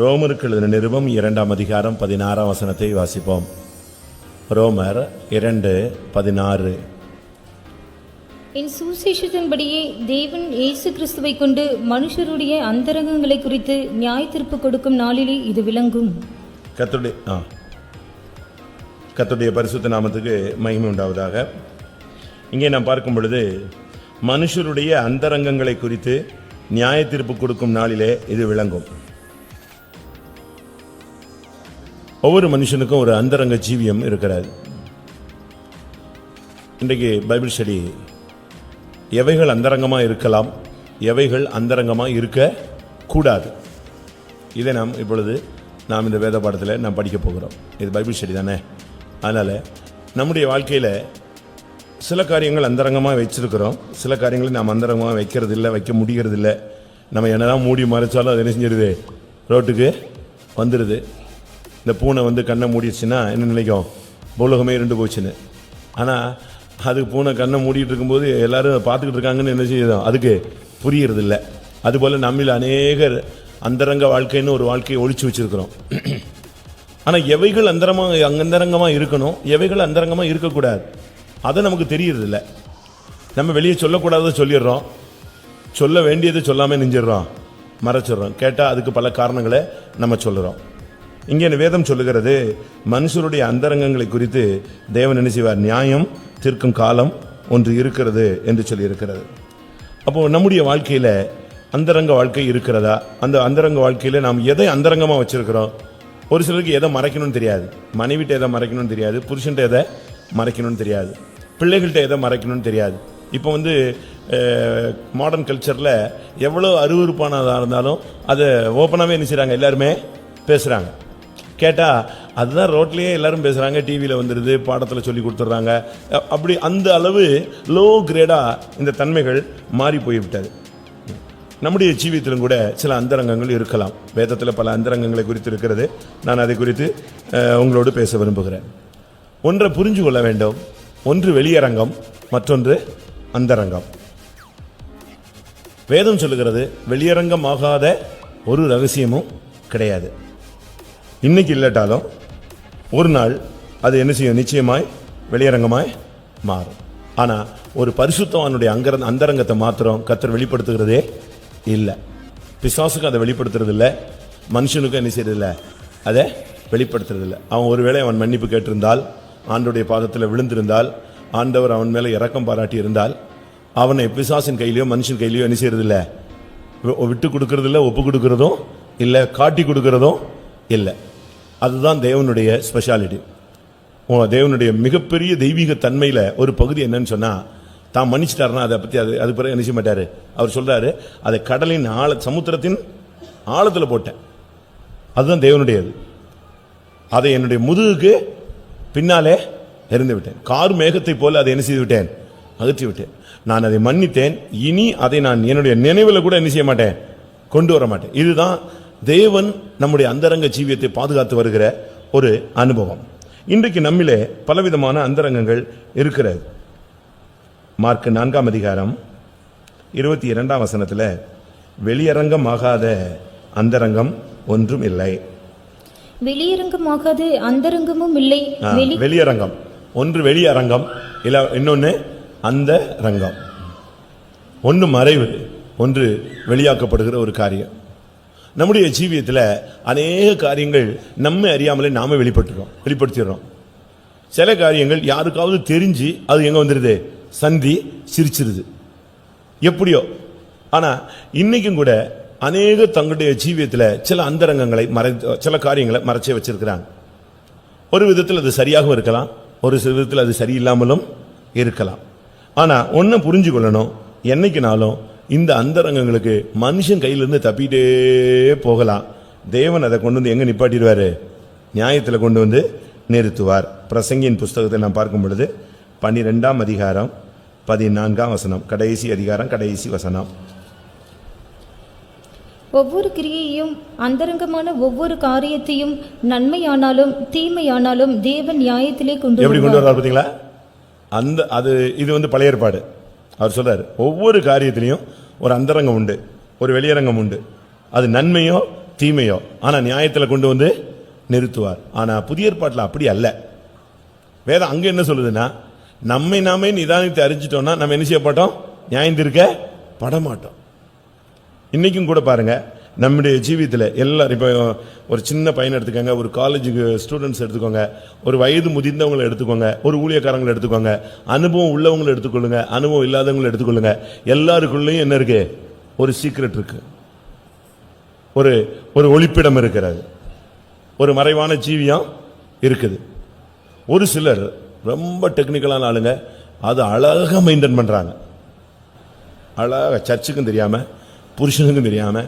ரோமருக்கு எழுதின நிருபம் 2ஆம் அதிகாரம் 16ஆம் வசனத்தை வாசிப்போம். ரோமர் 2:16. என் சுவிசேஷத்தின்படியே தேவன் இயேசு கிறிஸ்துவை கொண்டு மனுஷருடைய அந்தரங்கங்களை குறித்து நியாய தீர்ப்பு கொடுக்கும் நாளிலே இது விளங்கும். கர்த்தருடைய பரிசுத்த நாமத்துக்கு மகிமை உண்டாவதாக. இங்கே நாம் பார்க்கும் பொழுது மனுஷருடைய அந்தரங்கங்களை குறித்து நியாய தீர்ப்பு கொடுக்கும் நாளிலே இது விளங்கும். ஒவ்வொரு மனுஷனுக்கும் ஒரு அந்தரங்க ஜீவியம் இருக்கிறது. இன்றைக்கு பைபிள் ஸ்டடி எவைகள் அந்தரங்கமாக இருக்கலாம், எவைகள் அந்தரங்கமாக இருக்க கூடாது, இதை நாம் இந்த வேத பாடத்தில் நாம் படிக்க போகிறோம். இது பைபிள் ஸ்டடி தானே. அதனால் நம்முடைய வாழ்க்கையில் சில காரியங்கள் அந்தரங்கமாக வச்சிருக்கிறோம், சில காரியங்களை நாம் அந்தரங்கமாக வைக்கிறது இல்லை, வைக்க முடிகிறது இல்லை. நம்ம என்னதான் மூடி மறைச்சாலும் அது என்ன செஞ்சிருது, ரோட்டுக்கு வந்துடுது. இந்த பூனை கண்ணை மூடிடுச்சுன்னா என்ன நினைக்கும், உலகமே இருண்டு போச்சுன்னு. ஆனால் அதுக்கு பூனை கண்ணை மூடிட்டு இருக்கும்போது எல்லாரும் பார்த்துக்கிட்டு இருக்காங்கன்னு என்ன செய்யுதோம், அதுக்கு புரியறது இல்லை. அதுபோல் நம்மில் அநேகர் அந்தரங்க வாழ்க்கைன்னு ஒரு வாழ்க்கையை ஒழிச்சு வச்சிருக்கிறோம். ஆனால் எவைகள் அந்தரங்கமாக இருக்கணும், எவைகள் அந்தரங்கமாக இருக்கக்கூடாது, அதை நமக்கு தெரியறது இல்லை. நம்ம வெளியே சொல்லக்கூடாததை சொல்லிடுறோம், சொல்ல வேண்டியதை சொல்லாமல் நெஞ்சிடுறோம், மறைச்சிடுறோம். கேட்டால் அதுக்கு பல காரணங்களை நம்ம சொல்லுறோம். இங்கே வேதம் சொல்லுகிறது, மனுஷருடைய அந்தரங்கங்களை குறித்து தேவன் என்ன செய்வார், நியாயம் தீர்க்கும் காலம் ஒன்று இருக்கிறது என்று சொல்லி இருக்கிறது. அப்போ நம்முடைய வாழ்க்கையில அந்தரங்க வாழ்க்கை இருக்கிறதா, அந்த அந்தரங்க வாழ்க்கையில நாம் எதை அந்தரங்கமாக வச்சிருக்கிறோம். ஒரு சிலருக்கு எதை மறைக்கணும்னு தெரியாது, மனைவிட்ட எதை மறைக்கணும்னு தெரியாது, புருஷன்ட்ட எதை மறைக்கணும்னு தெரியாது, பிள்ளைகள்கிட்ட எதை மறைக்கணும்னு தெரியாது. இப்போ மாடர்ன் கல்ச்சரில் எவ்வளோ அருவருப்பானதாக இருந்தாலும் அதை ஓப்பனாகவே என்ன செய்கிறாங்க, எல்லாருமே பேசுகிறாங்க. கேட்டால் அதுதான் ரோட்லேயே எல்லாரும் பேசுகிறாங்க, டிவியில் வந்துடுது, பாடத்தில் சொல்லி கொடுத்துட்றாங்க. அப்படி அந்த அளவு லோ கிரேடாக இந்த தன்மைகள் மாறி போய்விட்டது. நம்முடைய ஜீவியத்திலும் கூட சில அந்தரங்கங்கள் இருக்கலாம். வேதத்தில் பல அந்தரங்கங்களை குறித்து இருக்கிறது. நான் அதை குறித்து உங்களோடு பேச விரும்புகிறேன். ஒன்றை புரிஞ்சு கொள்ள வேண்டும். ஒன்று வெளியரங்கம், மற்றொன்று அந்தரங்கம். வேதம் சொல்லுகிறது, வெளியரங்கமாகாத ஒரு ரகசியமும் கிடையாது. இன்னைக்கு இல்லாட்டாலும் ஒரு நாள் அது என்ன செய்யும், நிச்சயமாய் வெளியரங்கமாய் மாறும். ஆனால் ஒரு பரிசுத்தவானுடைய அந்தரங்கத்தை மாத்திரம் கர்த்தர் வெளிப்படுத்துகிறதே இல்லை. பிசாசுக்கு அதை வெளிப்படுத்துறது இல்லை, மனுஷனுக்கும் என்ன செய்யறது இல்லை, அதை வெளிப்படுத்துறது இல்லை. அவன் ஒருவேளை அவன் மன்னிப்பு கேட்டிருந்தால், ஆண்டவருடைய பாதத்தில் விழுந்திருந்தால், ஆண்டவர் அவன் மேலே இரக்கம் பாராட்டி இருந்தால், அவனை பிசாசின் கையிலையோ மனுஷன் கையிலையோ என்ன செய்யறது இல்லை, விட்டு கொடுக்கறது இல்லை, ஒப்பு கொடுக்கறதும் இல்லை, காட்டி கொடுக்கறதும் இல்லை. அதுதான் தேவனுடைய ஸ்பெஷாலிட்டி. தேவனுடைய மிகப்பெரிய தெய்வீக தன்மையில் ஒரு பகுதி என்னன்னு சொன்னால், தான் மன்னிச்சிட்டாருன்னா அதை பற்றி அது பிறகு என்ன செய்ய மாட்டார். அவர் சொல்கிறாரு, அதை கடலின் சமுத்திரத்தின் ஆழத்தில் போட்டேன், அதுதான் தேவனுடையது. அதை என்னுடைய முதுகுக்கு பின்னாலே எறிந்து விட்டேன், கார் மேகத்தை போல அதை என்ன செய்து விட்டேன், அகற்றி விட்டேன். நான் அதை மன்னித்தேன், இனி அதை நான் என்னுடைய நினைவில் கூட என்ன செய்ய மாட்டேன், கொண்டு வர மாட்டேன். இதுதான் தேவன் நம்முடைய அந்தரங்க ஜீவியத்தை பாதுகாத்து வருகிற ஒரு அனுபவம். இன்றைக்கு நம்மிலே பலவிதமான அந்தரங்கங்கள் இருக்கிறது. மார்க் 4ஆம் அதிகாரம் 22ஆம் வசனத்தில், வெளியரங்கமாகாத அந்தரங்கம் ஒன்றும் இல்லை. வெளியரங்கமாகாத அந்தரங்கமும் இல்லை. வெளியரங்கம் ஒன்று, வெளியரங்கம் இல்ல, இன்னொன்று அந்த ரங்கம். ஒன்று மறைவு, ஒன்று வெளியாக்கப்படுகிற ஒரு காரியம். நம்முடைய ஜீவியத்தில் அநேக காரியங்கள் நம்ம அறியாமலே நாம வெளிப்படுத்திடுறோம். சில காரியங்கள் யாருக்காவது தெரிஞ்சு அது எங்க வந்துடுது, சந்தி சிரிச்சிருது, எப்படியோ. ஆனால் இன்னைக்கும் கூட அநேக தங்களுடைய ஜீவியத்தில் சில அந்தரங்கங்களை சில காரியங்களை மறைச்சே வச்சிருக்கிறாங்க. ஒரு விதத்தில் அது சரியாகவும் இருக்கலாம், ஒரு விதத்தில் அது சரியில்லாமலும் இருக்கலாம். ஆனால் ஒன்று புரிஞ்சு கொள்ளணும், என்னைக்குனாலும் இந்த அந்தரங்கங்களுக்கு மனுஷன் கையிலிருந்து தப்பிட்டே போகலாம். தேவன் அதை கொண்டு வந்து எங்க நிப்பாட்டிடுவாரு, நியாயத்தில் கொண்டு வந்து நிறுத்துவார். பிரசங்கியின் புஸ்தகத்தை நாம் பார்க்கும் பொழுது 12ஆம் அதிகாரம் 14ஆம் வசனம், கடைசி அதிகாரம் கடைசி வசனம். ஒவ்வொரு கிரியையும் அந்தரங்கமான ஒவ்வொரு காரியத்தையும் நன்மையானாலும் தீமையானாலும் தேவன் நியாயத்திலே கொண்டு வருவார். பார்த்தீங்களா, இது பழைய ஏற்பாடு. அவர் சொல்றாரு, ஒவ்வொரு காரியத்திலையும் ஒரு அந்தரங்கம் உண்டு, ஒரு வெளியரங்கம் உண்டு. அது நன்மையோ தீமையோ, ஆனா நியாயத்துல கொண்டு வந்து நிறுத்துவார். ஆனா புதிய ஏற்பாட்டுல அப்படி அல்ல. வேதம் அங்க என்ன சொல்லுதுன்னா, நம்மை நாமே நிதானித்து அறிஞ்சிட்டோம்னா நம்ம என்ன செய்யப்பட்டோம்? நியாயந்திருக்க படமாட்டோம். இன்னைக்கும் கூட பாருங்க, நம்முடைய ஜீவியத்தில் எல்லாரும், இப்போ ஒரு சின்ன பையனை எடுத்துக்கோங்க, ஒரு காலேஜுக்கு ஸ்டூடெண்ட்ஸ் எடுத்துக்கோங்க, ஒரு வயது முதிர்ந்தவங்களை எடுத்துக்கோங்க, ஒரு ஊழியக்காரங்களை எடுத்துக்கோங்க, அனுபவம் உள்ளவங்களை எடுத்துக்கொள்ளுங்க, அனுபவம் இல்லாதவங்களை எடுத்துக்கொள்ளுங்க. எல்லாருக்குள்ளேயும் என்ன இருக்கு? ஒரு சீக்ரெட் இருக்கு, ஒரு ஒரு ஒளிப்பிடம் இருக்கிறது, ஒரு மறைவான ஜீவியம் இருக்குது. ஒரு சிலர் ரொம்ப டெக்னிக்கலான ஆளுங்க, அது அழகா மெயின்டைன் பண்றாங்க. அழகா சர்ச்சுக்கும் தெரியாம, புருஷனுக்கும் தெரியாம,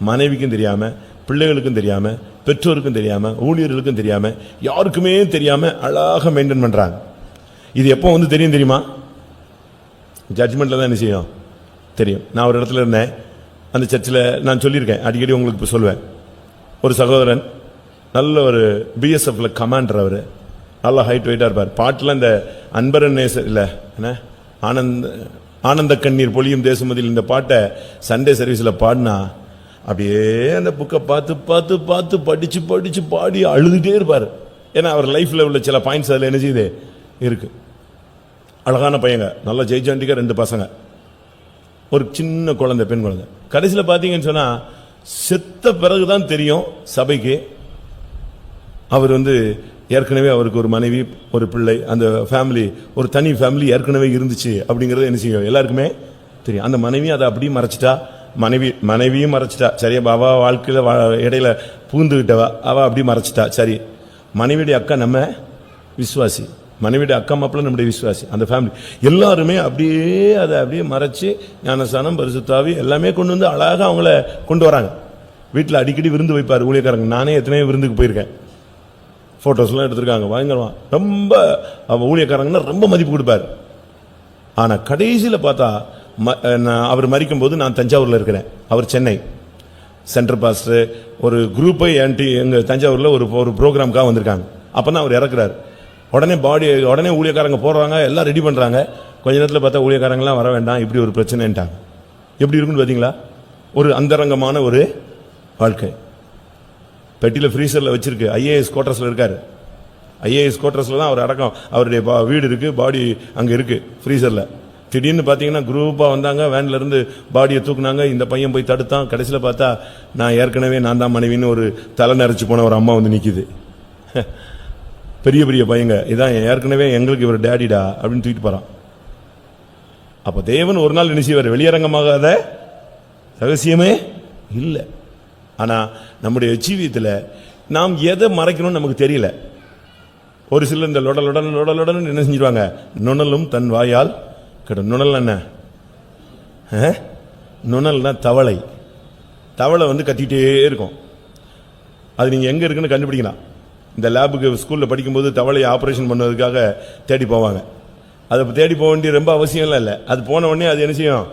மனைவிக்கும் தெரியாம, பிள்ளைகளுக்கும் தெரியாம, பெற்றோருக்கும் தெரியாம, ஊழியர்களுக்கும் தெரியாம, யாருக்குமே தெரியாம அழகா மெயின்டைன் பண்றாங்க. இது எப்போ வந்து தெரியும் தெரியுமா? ஜட்ஜ்மெண்ட்ல தான் என்ன செய்யும் தெரியும். நான் ஒரு இடத்துல இருந்தேன், அந்த சர்ச்சில் நான் சொல்லியிருக்கேன், அடிக்கடி உங்களுக்கு இப்போ சொல்லுவேன். ஒரு சகோதரன் நல்ல ஒரு பிஎஸ்எஃப்ல கமாண்டர், அவர் நல்லா ஹைட் வெயிட்டாக இருப்பார். பாட்டில் இந்த அன்பரன் நேசர் இல்லை என்ன, ஆனந்த கண்ணீர் பொழியும் தேசமதியில், இந்த பாட்டை சண்டே சர்வீஸில் பாடினா அப்படியே அந்த புக்கை பார்த்து பார்த்து பார்த்து படித்து படித்து பாடி அழுதுகிட்டே இருப்பார். ஏன்னா அவர் லைஃப்பில் உள்ள சில பாயிண்ட்ஸ் அதில் என்ன செய்யுது இருக்கு. அழகான பையங்க, நல்லா ஜெய்ஜாண்டிக்கா 2 பசங்க, ஒரு சின்ன குழந்தை, பெண் குழந்தை. கடைசியில் பார்த்தீங்கன்னு சொன்னால் செத்த பிறகுதான் தெரியும் சபைக்கு அவர் வந்து ஏற்கனவே அவருக்கு ஒரு மனைவி, ஒரு பிள்ளை, அந்த ஃபேமிலி ஒரு தனி ஃபேமிலி ஏற்கனவே இருந்துச்சு அப்படிங்கிறது என்ன செய்யும் எல்லாருக்குமே தெரியும். அந்த மனைவி அதை அப்படியே மறைச்சிட்டா, மனைவியும் மறைச்சிட்டா. சரியா, அவ வாழ்க்கையில் இடையில பூந்துகிட்டவா, அவ அப்படி மறைச்சிட்டா. சரி, மனைவியுடைய அக்கா நம்ம விசுவாசி, மனைவியுடைய அக்கா மாப்பிள்ள நம்முடைய விசுவாசி, அந்த ஃபேமிலி எல்லாருமே அப்படியே அதை அப்படியே மறைச்சு ஞானஸ்தானம், பரிசுத்தாவி எல்லாமே கொண்டு வந்து அழகாக அவங்கள கொண்டு வராங்க. வீட்டில் அடிக்கடி விருந்து வைப்பார் ஊழியக்காரங்க. நானே எத்தனையோ விருந்துக்கு போயிருக்கேன், போட்டோஸ்லாம் எடுத்திருக்காங்க, பயங்கரமா. ரொம்ப ஊழியக்காரங்கன்னா ரொம்ப மதிப்பு கொடுப்பார். ஆனால் கடைசியில் பார்த்தா அவர் மரிக்கும் போது நான் தஞ்சாவூரில் இருக்கிறேன், அவர் சென்னை சென்ட்ரல் பாஸ்டர். ஒரு குரூப்பை எங்கள் தஞ்சாவூரில் ஒரு ப்ரோக்ராமுக்காக வந்திருக்காங்க. அப்போ தான் அவர் இறக்குறாரு. உடனே ஊழியக்காரங்க போடுறாங்க, எல்லாம் ரெடி பண்ணுறாங்க. கொஞ்ச நேரத்தில் பார்த்தா ஊழியக்காரங்களாம் வர வேண்டாம், இப்படி ஒரு பிரச்சனைன்ட்டாங்க. எப்படி இருக்குன்னு பார்த்தீங்களா? ஒரு அந்தரங்கமான ஒரு வாழ்க்கை. பெட்டியில் ஃப்ரீசரில் வச்சிருக்கு. ஐஏஎஸ் குவார்டர்ஸில் இருக்காரு. ஐஏஎஸ் குவார்டர்ஸில் தான் அவர் அடக்கம், அவருடைய வீடு இருக்குது, பாடி அங்கே இருக்குது ஃப்ரீசரில். திடீர்னு பார்த்தீங்கன்னா குரூப்பாக வந்தாங்க, வேன்லேருந்து பாடியை தூக்குனாங்க. இந்த பையன் போய் தடுத்தான். கடைசியில் பார்த்தா நான் தான் மனைவின்னு ஒரு தலை நரைச்சி போன ஒரு அம்மா வந்து நிற்கிது. பெரிய பெரிய பையங்க, இதான் ஏற்கனவே எங்களுக்கு இவர் டேடிடா அப்படின்னு தூக்கிட்டு போகிறான். அப்போ தேவன் ஒரு நாள் என்ன செய்வார்? வெளியரங்கமாகாத ரகசியமே இல்லை. ஆனால் நம்முடைய ஜீவியத்தில் நாம் எதை மறைக்கணும்னு நமக்கு தெரியல. ஒரு சிலர் இந்த லொடலுடன் என்ன செஞ்சிருவாங்க? நுணலும் தன் வாயால் கெடும். நுணல் என்ன? நுணல்னா தவளை. தவளை வந்து கத்திக்கிட்டே இருக்கும். அது நீங்கள் எங்கே இருக்குன்னு கண்டுபிடிக்கலாம். இந்த லேபுக்கு ஸ்கூலில் படிக்கும்போது தவளையை ஆப்ரேஷன் பண்ணுவதற்காக தேடி போவாங்க. அதை தேடி போக வேண்டிய ரொம்ப அவசியம்லாம் இல்லை. அது போன உடனே அது என்ன செய்யும்?